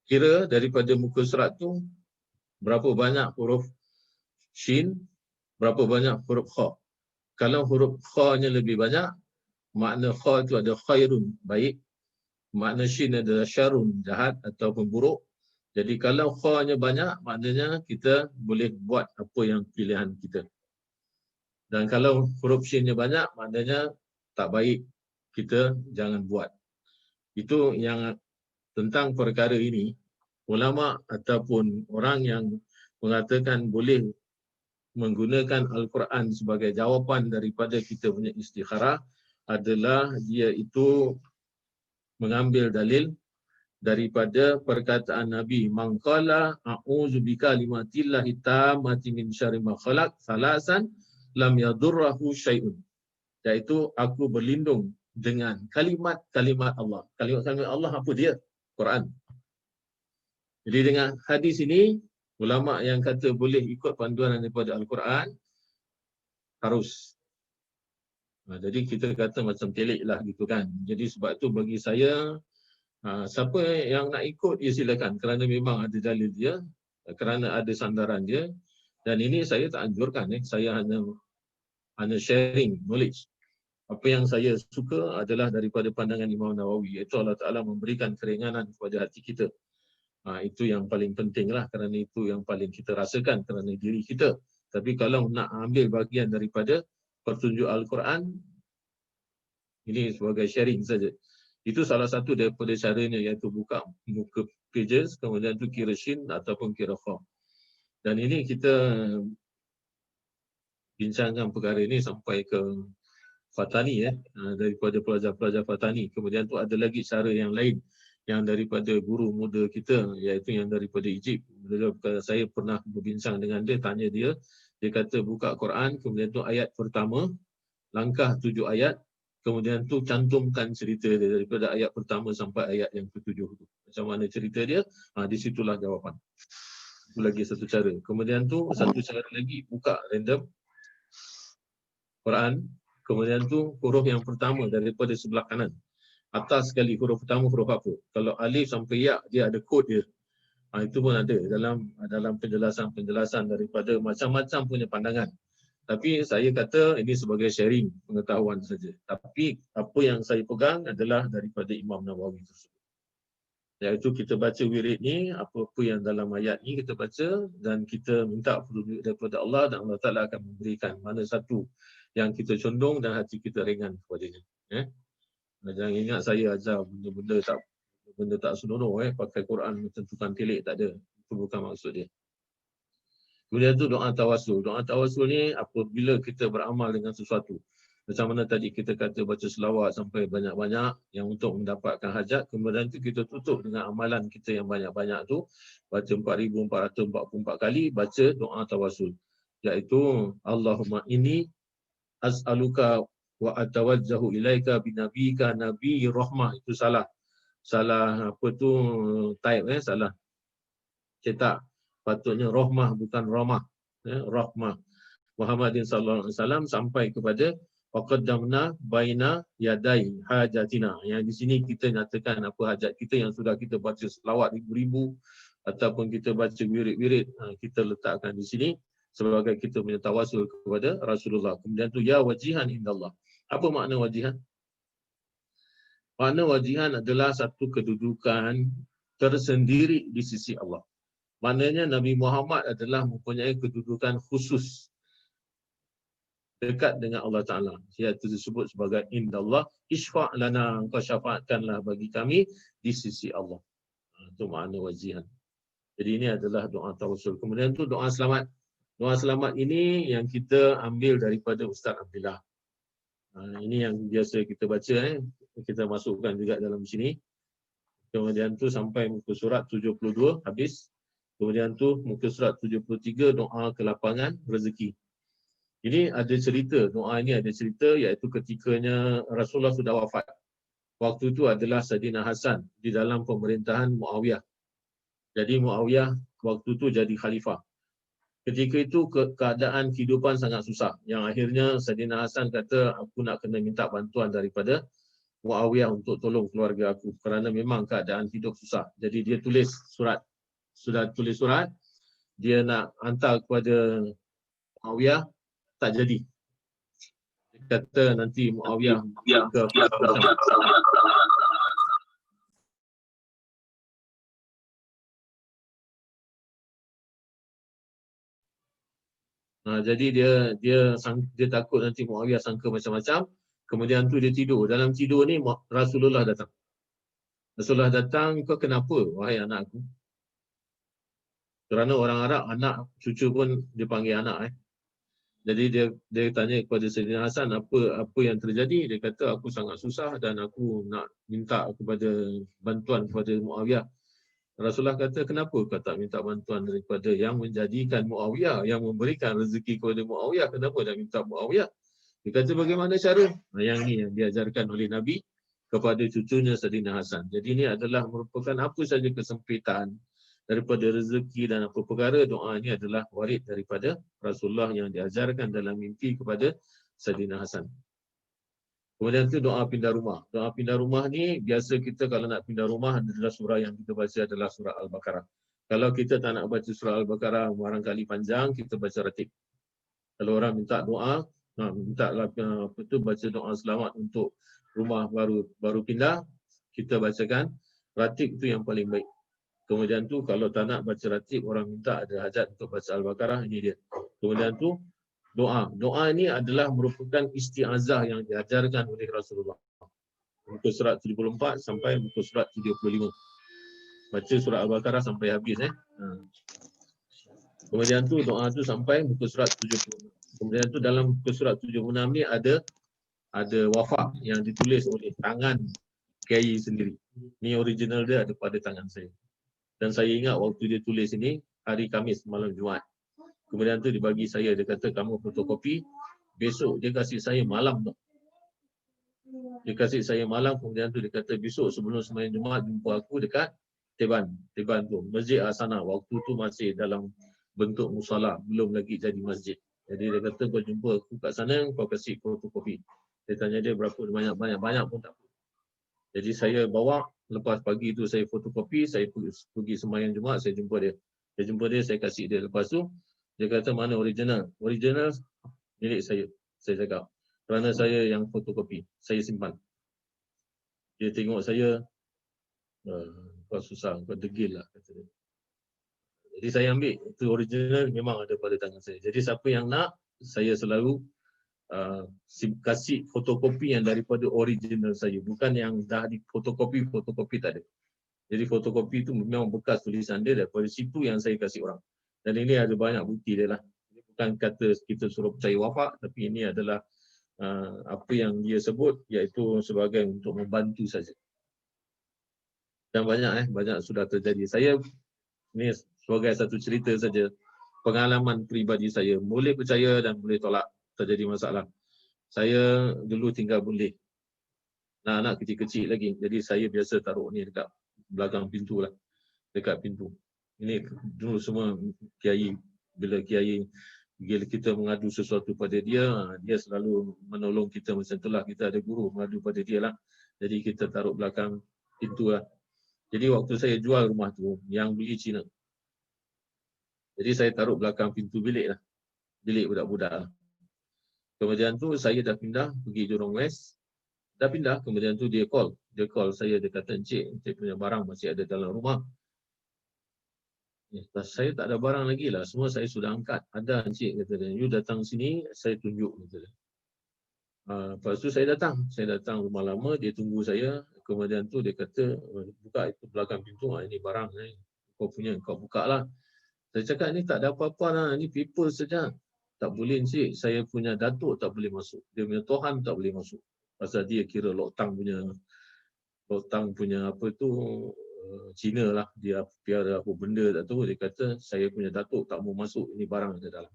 kira daripada muka surat tu berapa banyak huruf shin, berapa banyak huruf kha. Kalau huruf kha-nya lebih banyak, makna kha itu ada khairun, baik. Makna shin adalah syarun, jahat ataupun buruk. Jadi kalau kha-nya banyak, maknanya kita boleh buat apa yang pilihan kita. Dan kalau huruf shin-nya banyak, maknanya tak baik, kita jangan buat. Itu yang tentang perkara ini, ulama ataupun orang yang mengatakan boleh menggunakan Al-Quran sebagai jawapan daripada kita punya istikharah adalah dia itu mengambil dalil daripada perkataan Nabi, man qala a'udzu bikalimatillahi tammati min syarri ma khalaq salasan lam yadurruhu syai'un. Iaitu aku berlindung dengan kalimat-kalimat Allah. Kalimat-kalimat Allah apa dia? Quran. Jadi dengan hadis ini, ulama yang kata boleh ikut panduan daripada Al-Quran harus. Jadi kita kata macam telik lah gitu kan. Jadi sebab tu bagi saya, siapa yang nak ikut, ya silakan. Kerana memang ada dalil dia, kerana ada sandaran dia. Dan ini saya tak anjurkan. Saya hanya sharing knowledge. Apa yang saya suka adalah daripada pandangan Imam Nawawi, iaitu Allah Ta'ala memberikan keringanan kepada hati kita. Itu yang paling penting lah, kerana itu yang paling kita rasakan kerana diri kita. Tapi kalau nak ambil bahagian daripada petunjuk Al-Quran, ini sebagai sharing saja. Itu salah satu daripada caranya, iaitu buka muka pages, kemudian tu kira shin ataupun kira kha. Dan ini kita bincangkan perkara ini sampai ke Fatani, daripada pelajar-pelajar Fatani. Kemudian tu ada lagi cara yang lain yang daripada guru muda kita, iaitu yang daripada Egypt. Saya pernah berbincang dengan dia, tanya dia, dia kata buka Quran, kemudian tu ayat pertama, langkah 7 ayat, kemudian tu cantumkan cerita dia daripada ayat pertama sampai ayat yang ke-7 tu. Macam mana cerita dia, di situlah jawapan. Itu lagi satu cara. Kemudian tu satu cara lagi, buka random Quran, kemudian tu huruf yang pertama daripada sebelah kanan. Atas sekali huruf pertama huruf apa? Kalau alif sampai ya, dia ada kod dia. Itu pun ada dalam penjelasan daripada macam-macam punya pandangan. Tapi saya kata ini sebagai sharing pengetahuan saja. Tapi apa yang saya pegang adalah daripada Imam Nawawi tersebut. Iaitu kita baca wirid ni, apa-apa yang dalam ayat ni kita baca dan kita minta petunjuk daripada Allah, dan Allah Ta'ala akan memberikan mana satu yang kita condong dan hati kita ringan kepadanya. Jangan ingat saya ajar benda tak senonoh, pakai Quran macam tukang telik, tak ada. Itu bukan maksud dia. Kemudian tu doa tawasul. Doa tawasul ni apabila kita beramal dengan sesuatu. Macam mana tadi kita kata baca selawat sampai banyak-banyak yang untuk mendapatkan hajat. Kemudian tu kita tutup dengan amalan kita yang banyak-banyak tu. Baca 4,444 kali, baca doa tawasul. Iaitu Allahumma inni as'aluka wa atawajjahu ilaika binabika nabi rahmah. Itu salah apa tu type, salah cetak. Patutnya rahmah bukan ramah. Rahmah Muhammadin sallallahu alaihi wasallam sampai kepada waqaddamna baina yadai hajatina. Yang di sini kita nyatakan apa hajat kita yang sudah kita baca selawat ribu-ribu ataupun kita baca wirid-wirid, kita letakkan di sini sebagai kita punya tawasul kepada Rasulullah. Kemudian tu ya wajihan indallah. Apa makna wajihan? Makna wajihan adalah satu kedudukan tersendiri di sisi Allah. Maknanya Nabi Muhammad adalah mempunyai kedudukan khusus dekat dengan Allah Ta'ala. Iaitu disebut sebagai indallah, isfa' lana, engkau syafaatkanlah bagi kami di sisi Allah. Itu makna wajihan. Jadi ini adalah doa tawassul. Kemudian tu doa selamat. Doa selamat ini yang kita ambil daripada Ustaz Abdillah. Ini yang biasa kita baca, kita masukkan juga dalam sini. Kemudian tu sampai muka surat 72 habis. Kemudian tu muka surat 73 doa kelapangan rezeki. Ini ada cerita, doa ini ada cerita iaitu ketikanya Rasulullah sudah wafat. Waktu itu adalah Saidina Hasan di dalam pemerintahan Muawiyah. Jadi Muawiyah waktu itu jadi khalifah. Ketika itu keadaan kehidupan sangat susah. Yang akhirnya Saidina Hasan kata, aku nak kena minta bantuan daripada Muawiyah untuk tolong keluarga aku. Kerana memang keadaan hidup susah. Jadi dia tulis surat. Sudah tulis surat, dia nak hantar kepada Muawiyah, tak jadi. Dia kata nanti Muawiyah ke jadi dia takut nanti Muawiyah sangka macam-macam. Kemudian tu dia tidur. Dalam tidur ni Rasulullah datang. Rasulullah datang, kau kenapa wahai anak aku? Kerana orang Arab anak cucu pun dipanggil anak. Jadi dia tanya kepada Saidina Hasan, apa yang terjadi? Dia kata aku sangat susah dan aku nak minta kepada bantuan kepada Muawiyah. Rasulullah kata, kenapa kau tak minta bantuan daripada yang menjadikan Muawiyah, yang memberikan rezeki kepada Muawiyah, kenapa nak minta Muawiyah? Dia kata, bagaimana cara? Yang ni yang diajarkan oleh Nabi kepada cucunya Saidina Hasan. Jadi ini adalah merupakan apa saja kesempitan daripada rezeki dan apa perkara, doa ini adalah warid daripada Rasulullah yang diajarkan dalam mimpi kepada Saidina Hasan. Kemudian tu doa pindah rumah. Doa pindah rumah ni biasa kita kalau nak pindah rumah adalah surah yang kita baca adalah surah Al-Baqarah. Kalau kita tak nak baca surah Al-Baqarah barangkali panjang, kita baca ratib. Kalau orang minta doa, mintalah baca doa selamat untuk rumah baru pindah, kita bacakan ratib itu yang paling baik. Kemudian tu kalau tak nak baca ratib, orang minta ada hajat untuk baca Al-Baqarah, ini dia. Kemudian tu doa. Doa ini adalah merupakan isti'azah yang diajarkan oleh Rasulullah. Muka surat 74 sampai muka surat 75. Baca surat Al-Baqarah sampai habis. Kemudian tu doa tu sampai muka surat 70. Kemudian tu dalam muka surat 76 ni ada wafak yang ditulis oleh tangan Kiai sendiri. Ni original dia ada pada tangan saya. Dan saya ingat waktu dia tulis ini hari Khamis malam Jumaat. Kemudian tu dibagi saya, dia kata kamu fotokopi, besok dia kasih saya malam tu. Dia kasih saya malam, kemudian tu dia kata besok sebelum sembahyang Jumaat jumpa aku dekat Teban tu, Masjid Asana. Waktu tu masih dalam bentuk musala, belum lagi jadi masjid. Jadi dia kata kau jumpa aku kat sana, kau kasih fotokopi. Saya tanya dia berapa banyak pun tak apa. Jadi saya bawa, lepas pagi tu saya fotokopi, saya pergi sembahyang Jumaat, saya jumpa dia. Saya kasih dia. Lepas tu dia kata mana original? Original milik saya. Saya cakap, kerana saya yang fotokopi, saya simpan. Dia tengok saya, kau susah, kau degil lah, kata dia. Jadi saya ambil, itu original memang ada pada tangan saya. Jadi siapa yang nak, saya selalu kasih fotokopi yang daripada original saya. Bukan yang dah fotokopi tak ada. Jadi fotokopi itu memang bekas tulisan dia, daripada situ yang saya kasih orang. Dan ini ada banyak bukti dia lah. Bukan kata kita suruh percaya wafak, tapi ini adalah apa yang dia sebut, iaitu sebagai untuk membantu saja. Dan banyak sudah terjadi. Saya ni sebagai satu cerita saja, pengalaman peribadi saya. Boleh percaya dan boleh tolak, terjadi masalah. Saya dulu tinggal Bunleh. Anak-anak kecil-kecil lagi. Jadi saya biasa taruh ni dekat belakang pintu lah. Dekat pintu. Ini dulu semua kiai, bila kita mengadu sesuatu pada dia, dia selalu menolong kita macam itulah. Kita ada guru mengadu pada dia lah. Jadi kita taruh belakang pintu lah. Jadi waktu saya jual rumah tu, yang beli Cina. Jadi saya taruh belakang pintu bilik lah. Bilik budak-budak lah. Kemudian tu saya dah pindah pergi Jurong West. Dah pindah, kemudian tu dia call. Dia call saya, dia kata, encik punya barang masih ada dalam rumah. Saya tak ada barang lagi lah. Semua saya sudah angkat. Ada encik kata dia. You datang sini, saya tunjuk kata dia. Lepas tu saya datang. Saya datang rumah lama, dia tunggu saya. Kemudian tu dia kata, buka itu belakang pintu. Ini barang. Kau punya, kau buka lah. Saya cakap ni tak ada apa-apa lah. Ni paper saja. Tak boleh encik. Saya punya datuk tak boleh masuk. Dia punya Tuhan tak boleh masuk. Pasal dia kira Loktang punya apa tu, Cina lah, dia piara apa benda tak tahu, dia kata saya punya datuk tak mau masuk, ini barang ada dalam.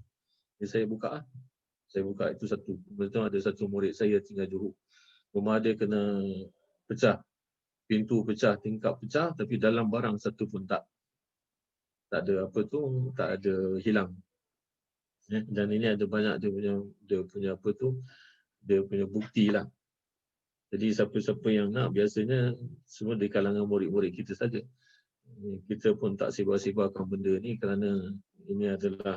Jadi saya buka lah. Saya buka itu satu. Kemudian ada satu murid saya tinggal Johor. Rumah dia kena pecah. Pintu pecah, tingkap pecah, tapi dalam barang satu pun tak ada apa tu, tak ada hilang. Dan ini ada banyak dia punya apa tu, dia punya bukti lah. Jadi siapa-siapa yang nak, biasanya semua di kalangan murid-murid kita saja. Kita pun tak sebar-sebarkan benda ni kerana ini adalah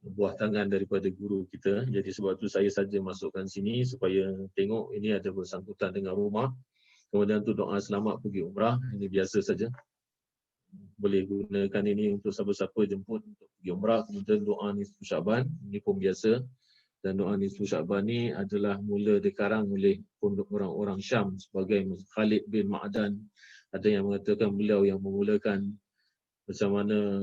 buah tangan daripada guru kita. Jadi sebab tu saya saja masukkan sini supaya tengok ini ada bersangkutan dengan rumah. Kemudian tu doa selamat pergi umrah, ini biasa saja. Boleh gunakan ini untuk siapa-siapa jemput untuk pergi umrah. Kemudian doa nisfu Syaban, ini pun biasa. Dan doa nisfu Syaban ni adalah mula dikarang oleh pondok orang-orang Syam sebagai Khalid bin Ma'dan. Ada yang mengatakan beliau yang memulakan macam mana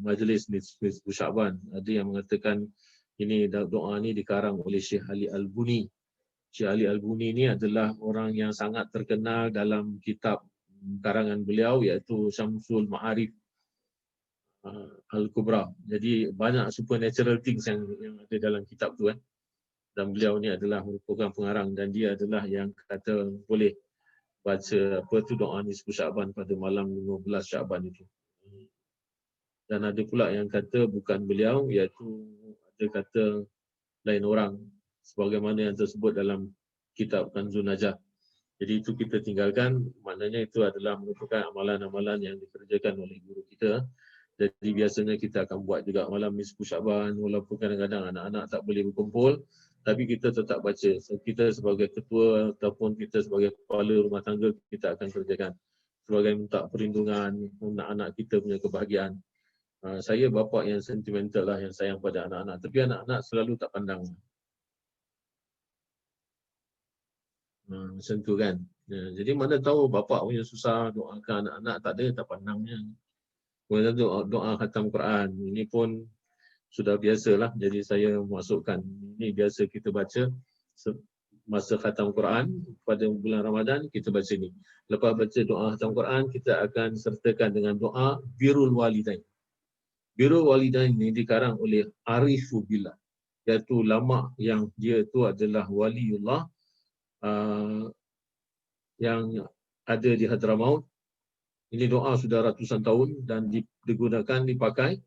majlis nisfu Syaban. Ada yang mengatakan ini doa ni dikarang oleh Syekh Ali Al-Buni. Syekh Ali Al-Buni ni adalah orang yang sangat terkenal dalam kitab karangan beliau iaitu Syamsul Ma'arif Al-Kubra. Jadi banyak supernatural things yang ada dalam kitab tu kan. Dan beliau ni adalah merupakan pengarang dan dia adalah yang kata boleh baca apa tu doa nisfu Syaban pada malam 15 Syaban itu. Dan ada pula yang kata bukan beliau, iaitu ada kata lain orang sebagaimana yang tersebut dalam kitab Kanzun Najah. Jadi itu kita tinggalkan, maknanya itu adalah merupakan amalan-amalan yang dikerjakan oleh guru kita. Jadi biasanya kita akan buat juga malam nisfu Syaban, walaupun kadang-kadang anak-anak tak boleh berkumpul, tapi kita tetap baca. So, kita sebagai ketua ataupun kita sebagai kepala rumah tangga, kita akan kerjakan sebagai minta perlindungan anak-anak kita punya kebahagiaan. Saya bapa yang sentimental lah, yang sayang pada anak-anak. Tapi anak-anak selalu tak pandang. Macam tu kan. Jadi mana tahu bapa punya susah doakan anak-anak, tak ada, tak pandangnya. Kemudian doa khatam Quran. Ini pun sudah biasalah. Jadi saya masukkan. Ini biasa kita baca masa khatam Quran pada bulan Ramadan, kita baca ni. Lepas baca doa khatam Quran, kita akan sertakan dengan doa birrul walidain. Birrul walidain ini dikarang oleh Arifu Billah, iaitu lama yang dia itu adalah waliullah yang ada di Hadramaut. Ini doa sudah ratusan tahun dan digunakan, dipakai,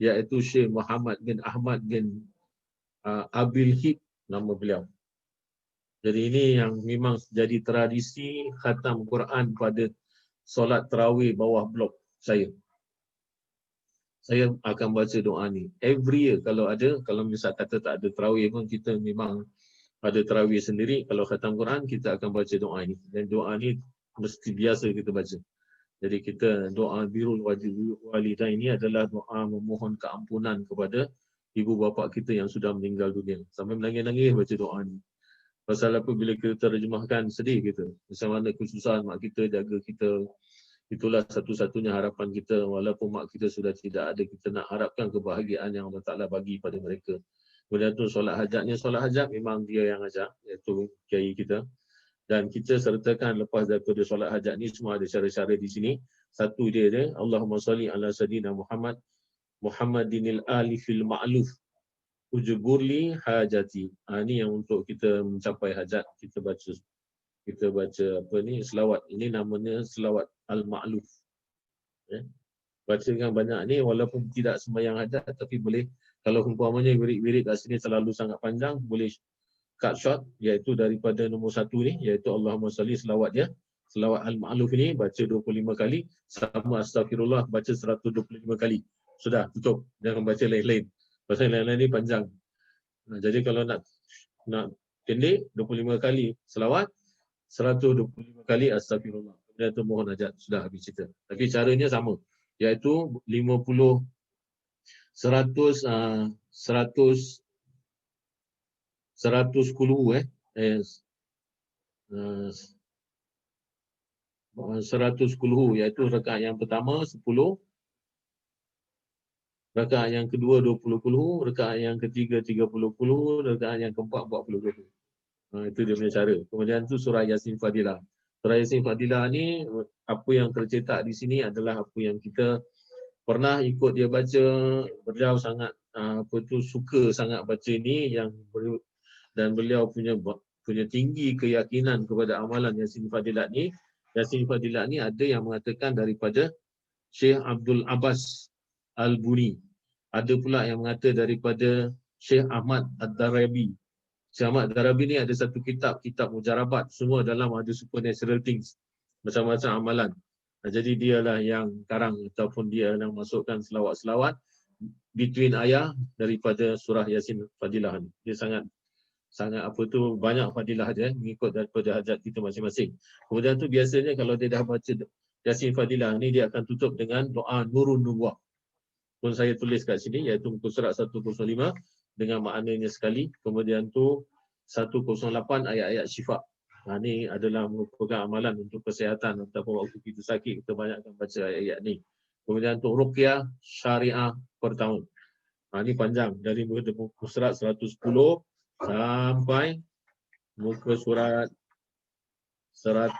iaitu Syekh Muhammad bin Ahmad bin Abil Hib, nama beliau. Jadi ini yang memang jadi tradisi khatam Quran pada solat tarawih bawah blok saya. Saya akan baca doa ni every year kalau ada. Kalau misal kata tak ada tarawih pun, kita memang ada tarawih sendiri. Kalau khatam Quran, kita akan baca doa ni. Dan doa ni mesti biasa kita baca. Jadi kita doa birrul walidain ini adalah doa memohon keampunan kepada ibu bapa kita yang sudah meninggal dunia. Sampai menangis-nangis baca doa ni. Pasal apa, bila kita terjemahkan sedih kita. Macam mana kesusahan mak kita jaga kita. Itulah satu-satunya harapan kita, walaupun mak kita sudah tidak ada, kita nak harapkan kebahagiaan yang Allah Ta'ala bagi pada mereka. Kemudian tu solat hajatnya, solat hajat memang dia yang ajar, iaitu kiai kita. Dan kita sertakan lepas daripada solat hajat ni, semua ada cara-cara di sini. Satu dia, Allahumma salli ala sayyidina Muhammad, Muhammadinil alifil ma'luf, ujuburli hajati. Ini yang untuk kita mencapai hajat, kita baca apa ni, selawat. Ini namanya selawat al-ma'luf. Bacakan banyak ni, walaupun tidak sembahyang hajat, tapi boleh, kalau umpamanya wirid-wirid kat sini terlalu sangat panjang, boleh cut short, iaitu daripada nombor 1 ni, iaitu Allahumma salli, selawat dia. Selawat al-ma'luf ni baca 25 kali, sama astagfirullah baca 125 kali. Sudah, tutup. Jangan baca lain-lain. Pasal lain-lain ni panjang. Jadi kalau nak pendek, 25 kali selawat, 125 kali astagfirullah. Kemudian tu mohon hajat, sudah habis cerita. Tapi caranya sama. iaitu 50 100 kulhu 100 kulhu, iaitu rakaat yang pertama 10, rakaat yang kedua 20 kulhu, rakaat yang ketiga 30 kulhu, rakaat yang keempat 40 kulhu. Itu dia punya cara. Kemudian tu surah Yasin Fadilah. Surah Yasin Fadilah ni, apa yang tercetak di sini adalah apa yang kita pernah ikut dia baca. Beliau sangat suka sangat baca ni, dan beliau punya tinggi keyakinan kepada amalan Yasin Fadilah ni. Yasin Fadilah ni ada yang mengatakan daripada Syekh Abdul Abbas Al-Buni. Ada pula yang mengata daripada Syekh Ahmad Ad-Darabi. Syekh Ahmad Ad-Darabi ni ada satu kitab mujarabat, semua dalam ada supernatural things, macam-macam amalan. Jadi dialah yang karang ataupun dia yang masukkan selawat-selawat between ayah daripada surah Yasin Fadilah ni. Dia sangat banyak fadilah dia mengikut daripada hajat kita masing-masing. Kemudian tu biasanya kalau dia dah baca Yasin Fadilah ni, dia akan tutup dengan doa Nurun Nubuwah. Pun saya tulis kat sini, iaitu muka surat 105 dengan maknanya sekali. Kemudian tu 108 ayat-ayat syifa. Ini adalah merupakan amalan untuk kesihatan ataupun waktu kita sakit, kita banyakkan baca ayat-ayat ni. Kemudian tu ruqyah syariah pertama. Ini panjang, dari muka surat 110 sampai muka surat 100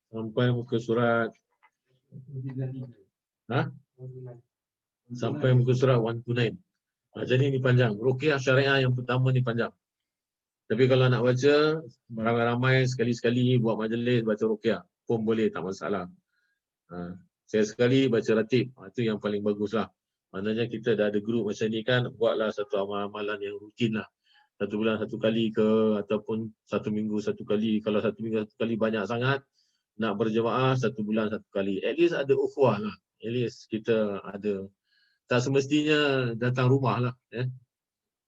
sampai muka surat sampai muka surat 129. Jadi ini panjang. Ruqyah syariah yang pertama ni panjang. Tapi kalau nak baca ramai-ramai, sekali-sekali buat majlis baca ruqyah pun boleh, tak masalah. Saya sekali baca ratib, itu yang paling baguslah. Maknanya kita dah ada grup macam ni kan, buatlah satu amalan yang rutin lah. 1 bulan 1 kali ke, ataupun 1 minggu 1 kali. Kalau 1 minggu 1 kali banyak sangat, nak berjemaah 1 bulan 1 kali. At least ada ukhuwah lah. At least kita ada. Tak semestinya datang rumah lah.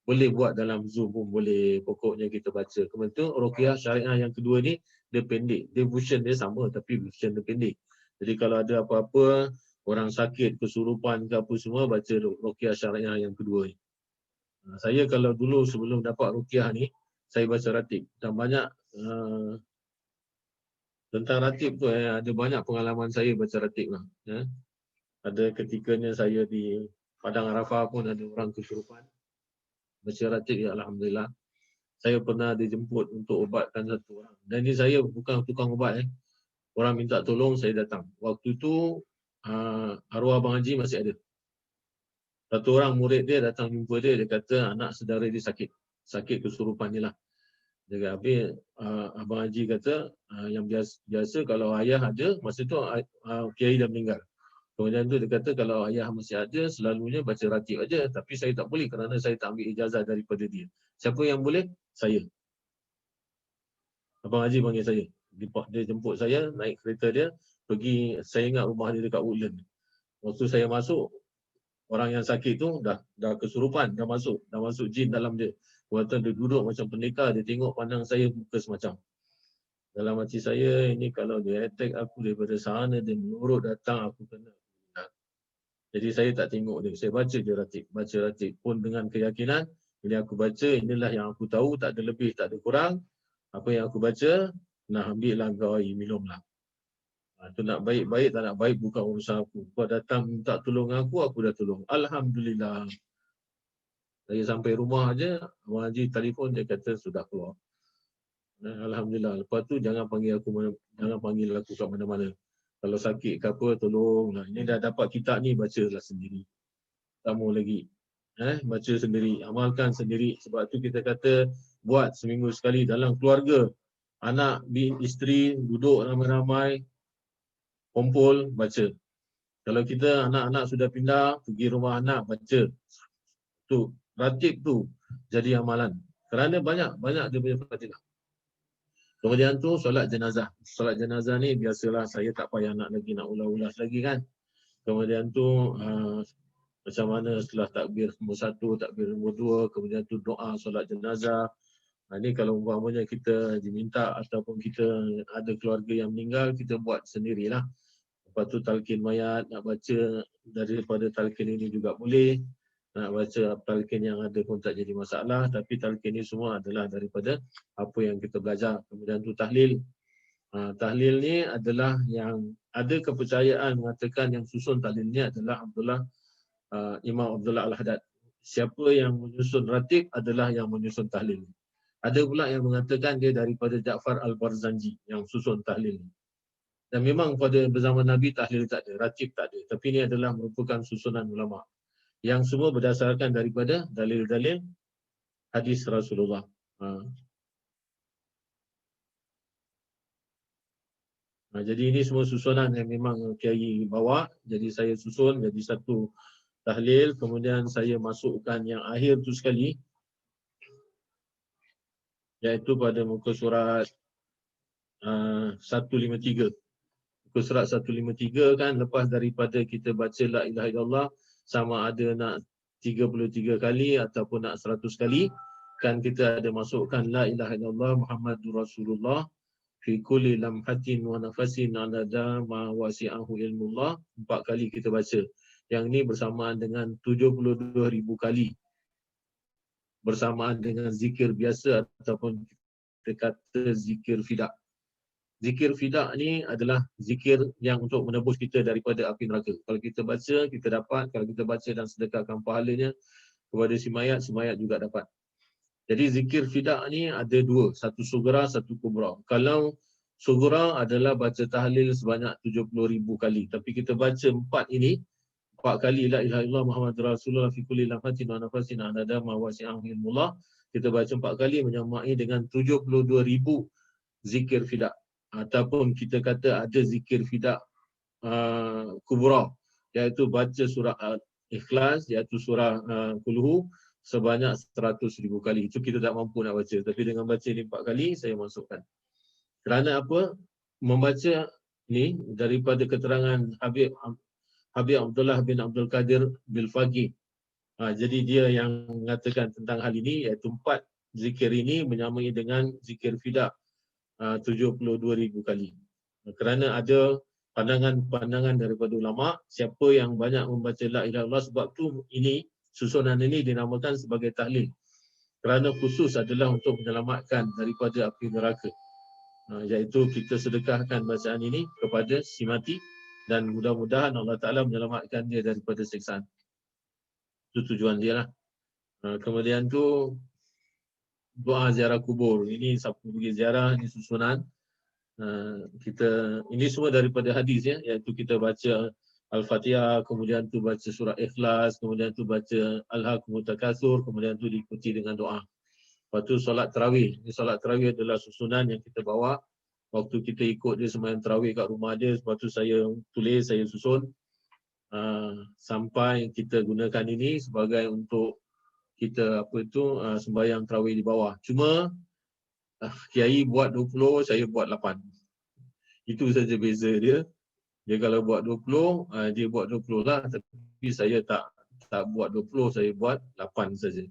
Boleh buat dalam Zoom pun boleh. Pokoknya kita baca. Kemudian tu ruqyah syariah yang kedua ni, dia pendek. Dia version dia sama, tapi version dia pendek. Jadi kalau ada apa-apa, orang sakit, kesurupan ke apa semua, baca ruqyah syariah yang kedua ni. Saya kalau dulu sebelum dapat ruqyah ni, saya baca ratib. Dan banyak tentang ratib tu, ada banyak pengalaman saya baca ratib lah. Ada ketikanya saya di Padang Arafah pun ada orang kesurupan. Baca ratib, ya Alhamdulillah. Saya pernah dijemput untuk ubatkan satu orang. Dan ini saya bukan tukang ubat. Orang minta tolong, saya datang. Waktu tu arwah Abang Haji masih ada. Satu orang murid dia datang jumpa dia, dia kata anak saudara dia sakit. Sakit kesurupan ni lah. Dia kata, habis Abang Haji kata, yang biasa kalau ayah ada, masa tu Kiai dah meninggal. Kemudian tu dia kata kalau ayah masih ada, selalunya baca ratib aja. Tapi saya tak boleh kerana saya tak ambil ijazah daripada dia. Siapa yang boleh? Saya. Abang Haji panggil saya. Dia jemput saya, naik kereta dia, pergi, saya ingat rumah dia dekat Woodland. Waktu saya masuk, orang yang sakit tu dah kesurupan, dah masuk jin dalam dia. Waktu dia duduk macam pendekar, dia tengok pandang saya muka semacam. Dalam hati saya, ini kalau dia attack aku daripada sana, dia menurut datang, aku kena. Jadi saya tak tengok dia, saya baca je ratib. Baca ratib pun dengan keyakinan, bila aku baca, inilah yang aku tahu, tak ada lebih, tak ada kurang. Apa yang aku baca, nak ambil lah kau air, minumlah. Itu nak baik-baik, tak nak baik, bukan urusan aku. Kau datang minta tolong aku dah tolong. Alhamdulillah. Saya sampai rumah aja, Abang Haji telefon, dia kata sudah keluar. Alhamdulillah. Lepas tu jangan panggil aku kat mana-mana. Kalau sakit ke apa, tolonglah. Ini dah dapat kitab ni, bacalah sendiri. Tak mau lagi. Baca sendiri, amalkan sendiri. Sebab tu kita kata buat seminggu sekali dalam keluarga. Anak, isteri duduk ramai-ramai, kumpul, baca. Kalau kita anak-anak sudah pindah, pergi rumah anak, baca. Tu, ratib tu jadi amalan. Kerana banyak dia punya fadilah. Kemudian tu solat jenazah. Solat jenazah ni biasalah saya tak payah nak ulas lagi kan. Kemudian tu macam mana setelah takbir nombor 1, takbir nombor 2, kemudian tu doa solat jenazah. Ini kalau umpamanya kita diminta ataupun kita ada keluarga yang meninggal, kita buat sendirilah. Lepas tu talqin mayat, nak baca daripada talqin ini juga boleh. Nak baca talqin yang ada pun tak jadi masalah. Tapi talqin ini semua adalah daripada apa yang kita belajar. Kemudian tu tahlil. Tahlil ni adalah yang ada kepercayaan mengatakan yang susun tahlil ni adalah Imam Abdullah Al-Haddad. Siapa yang menyusun ratib adalah yang menyusun tahlil. Ada pula yang mengatakan dia daripada Ja'far Al-Barzanji yang susun tahlil. Dan memang pada zaman Nabi tahlil tak ada, ratib tak ada. Tapi ini adalah merupakan susunan ulama. Yang semua berdasarkan daripada dalil-dalil hadis Rasulullah. Jadi ini semua susunan yang memang Kiai bawa. Jadi saya susun jadi satu tahlil. Kemudian saya masukkan yang akhir tu sekali, iaitu pada muka surat 153. Muka surat 153 kan, lepas daripada kita baca la ilaha illallah, sama ada nak 33 kali ataupun nak 100 kali, kan kita ada masukkan la ilaha illallah Muhammadur Rasulullah fi kulli lamhatin wa nafasin alada ma wasi'ahu ilmullah. 4 kali kita baca. Yang ini bersamaan dengan 72,000 kali. Bersamaan dengan zikir biasa ataupun kita kata zikir fidak. Zikir fidak ni adalah zikir yang untuk menebus kita daripada api neraka. Kalau kita baca, kita dapat. Kalau kita baca dan sedekahkan pahalanya kepada si mayat juga dapat. Jadi zikir fidak ni ada dua. Satu sugra, satu kubra. Kalau sugra adalah baca tahlil sebanyak 70,000 kali. Tapi kita baca 4 ini, 4 kali la ilaha illallah Muhammadur Rasulullah fi kulli lamhatin wa nafasin adada ma wasi'ahu ilmullah. Kita baca 4 kali menyamai dengan 72,000 zikir fidak. Ataupun kita kata ada zikir fidak kubra, iaitu baca surah Ikhlas, iaitu surah Qul sebanyak 100,000 kali. Itu kita tak mampu nak baca. Tapi dengan baca ni 4 kali, saya masukkan. Kerana apa? Membaca ni daripada keterangan Habib Abdullah bin Abdul Qadir Bil-Faqih. Jadi dia yang mengatakan tentang hal ini, iaitu 4 zikir ini menyamai dengan zikir fidak 72,000 kali. Kerana ada pandangan-pandangan daripada ulama, siapa yang banyak membaca la ilaha illallah, sebab tu ini susunan ini dinamakan sebagai tahlil. Kerana khusus adalah untuk menyelamatkan daripada api neraka. Iaitu kita sedekahkan bacaan ini kepada si mati dan mudah-mudahan Allah Ta'ala menyelamatkan dia daripada siksaan. Itu tujuan dia lah. Kemudian tu doa ziarah kubur. Ini siapa pergi ziarah, ini susunan. Ini semua daripada hadis ya, iaitu kita baca Al-Fatihah, kemudian tu baca surah Ikhlas, kemudian tu baca Al-Hakumut Takatsur, kemudian tu diikuti dengan doa. Lepas tu solat tarawih. Ini solat tarawih adalah susunan yang kita bawa waktu kita ikut dia sembahyang tarawih kat rumah dia. Lepas tu saya tulis, saya susun sampai kita gunakan ini sebagai untuk kita sembahyang tarawih di bawah. Cuma Kiai buat 20, saya buat 8. Itu saja beza dia. Dia kalau buat 20, dia buat 20 lah. Tapi saya tak buat 20, saya buat 8 saja.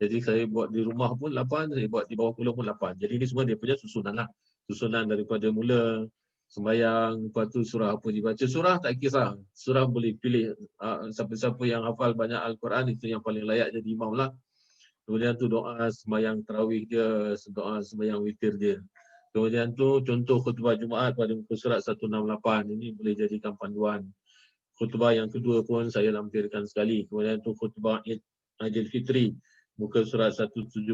Jadi saya buat di rumah pun 8, saya buat di bawah pulau pun 8. Jadi ini semua dia punya susunan lah. Susunan daripada mula sembahyang, lepas tu surah apa dibaca. Surah tak kisah. Surah boleh pilih. Siapa-siapa yang hafal banyak Al-Quran, itu yang paling layak jadi imam lah. Kemudian tu doa sembahyang tarawih dia, doa sembahyang witir dia. Kemudian tu contoh khutbah Jumaat pada muka surat 168. Ini boleh jadikan panduan. Khutbah yang kedua pun saya lampirkan sekali. Kemudian tu khutbah Aidilfitri, muka surat 174.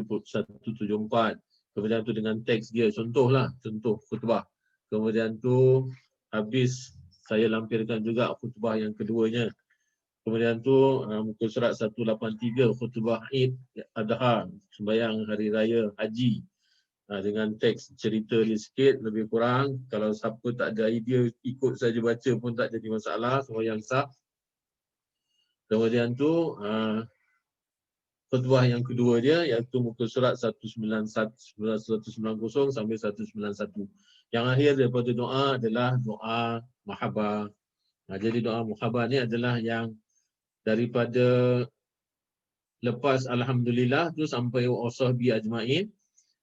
Kemudian tu dengan teks dia, contohlah, contoh khutbah. Kemudian tu habis saya lampirkan juga khutbah yang keduanya. Kemudian tu muka surat 183, khutbah Eid Adha, sembahyang hari raya haji. Dengan teks cerita dia sikit, lebih kurang. Kalau siapa tak ada idea, ikut saja baca pun tak jadi masalah, sembahyang sah. Kemudian tu khutbah yang kedua dia, iaitu muka surat 190 sampai 191. Yang akhir daripada doa adalah doa muhabah. Jadi doa muhabah ni adalah yang daripada lepas Alhamdulillah tu sampai wasahbi ajma'in.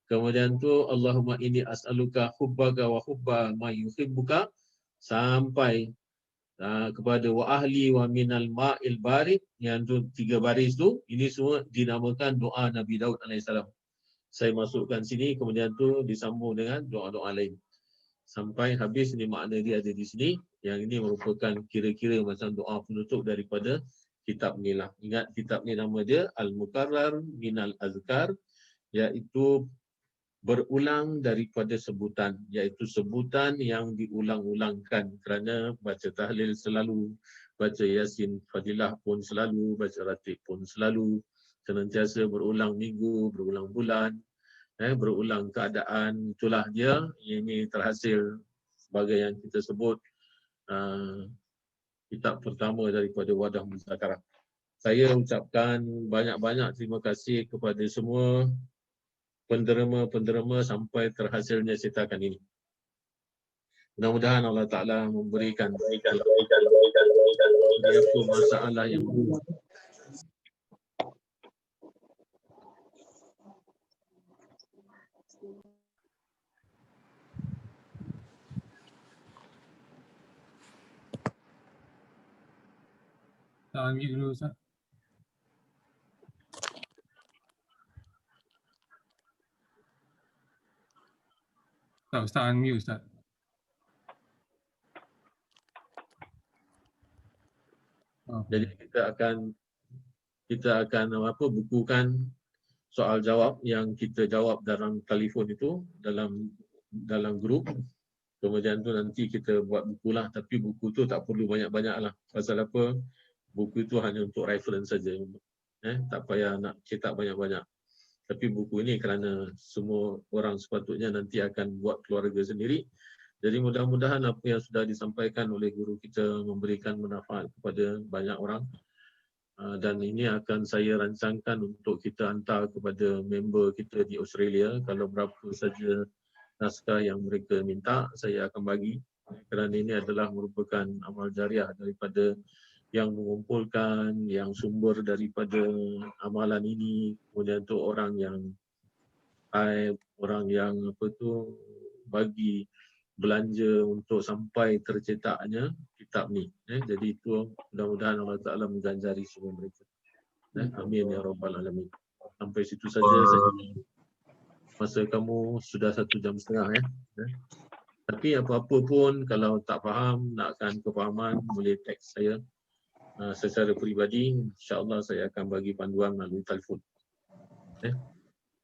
Kemudian tu Allahumma inni as'aluka hubbaka wa hubba ma yuhibbuka sampai kepada wa ahli wa minal ma'il barid, yang tu 3 baris tu, ini semua dinamakan doa Nabi Daud alaihissalam. Saya masukkan sini, kemudian tu disambung dengan doa-doa lain sampai habis. Ini makna dia ada di sini. Yang ini merupakan kira-kira macam doa penutup daripada kitab ni lah. Ingat kitab ni nama dia Al-Mukarrar Minal Azkar, iaitu berulang daripada sebutan, iaitu sebutan yang diulang-ulangkan, kerana baca tahlil selalu, baca yasin fadilah pun selalu, baca ratib pun selalu, senantiasa berulang minggu, berulang bulan, berulang keadaan. Itulah dia, ini terhasil sebagai yang kita sebut kitab pertama daripada Wadah Muzakarah. Saya ucapkan banyak-banyak terima kasih kepada semua penderma-penderma sampai terhasilnya cetakan ini. Mudah-mudahan Allah Ta'ala memberikan apa masalah yang Unmute dulu Ustaz. Ustaz unmute Ustaz. Jadi kita akan bukukan soal jawab yang kita jawab dalam telefon itu, dalam grup. Kemudian tu nanti kita buat bukulah, tapi buku tu tak perlu banyak-banyak lah. Pasal apa? Buku itu hanya untuk reference saja. Tak payah nak cetak banyak-banyak. Tapi buku ini kerana semua orang sepatutnya nanti akan buat keluarga sendiri. Jadi mudah-mudahan apa yang sudah disampaikan oleh guru kita memberikan manfaat kepada banyak orang. Dan ini akan saya rancangkan untuk kita hantar kepada member kita di Australia. Kalau berapa saja naskah yang mereka minta, saya akan bagi. Kerana ini adalah merupakan amal jariah daripada yang mengumpulkan, yang sumber daripada amalan ini. Kemudian tu orang yang bagi belanja untuk sampai tercetaknya kitab ni. Jadi itu mudah-mudahan Allah Ta'ala mengganjari semua mereka. Amin ya Rabbal Alamin. Sampai situ saja saya. Masa kamu sudah 1 jam setengah. Tapi apa-apa pun, kalau tak faham, nakkan kefahaman, boleh teks saya secara peribadi. InsyaAllah saya akan bagi panduan melalui telefon.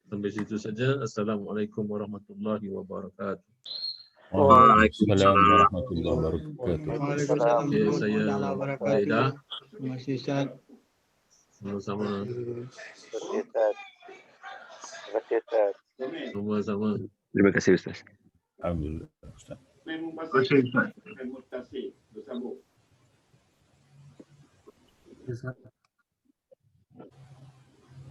Sampai situ saja. Assalamualaikum warahmatullahi wabarakatuh. Waalaikumsalam warahmatullahi wabarakatuh. Waalaikumsalam Saya Faedah. Terima kasih Ustaz. Sama-sama. Terima kasih Ustaz. Alhamdulillah Ustaz. Terima kasih Ustaz. Ustaz.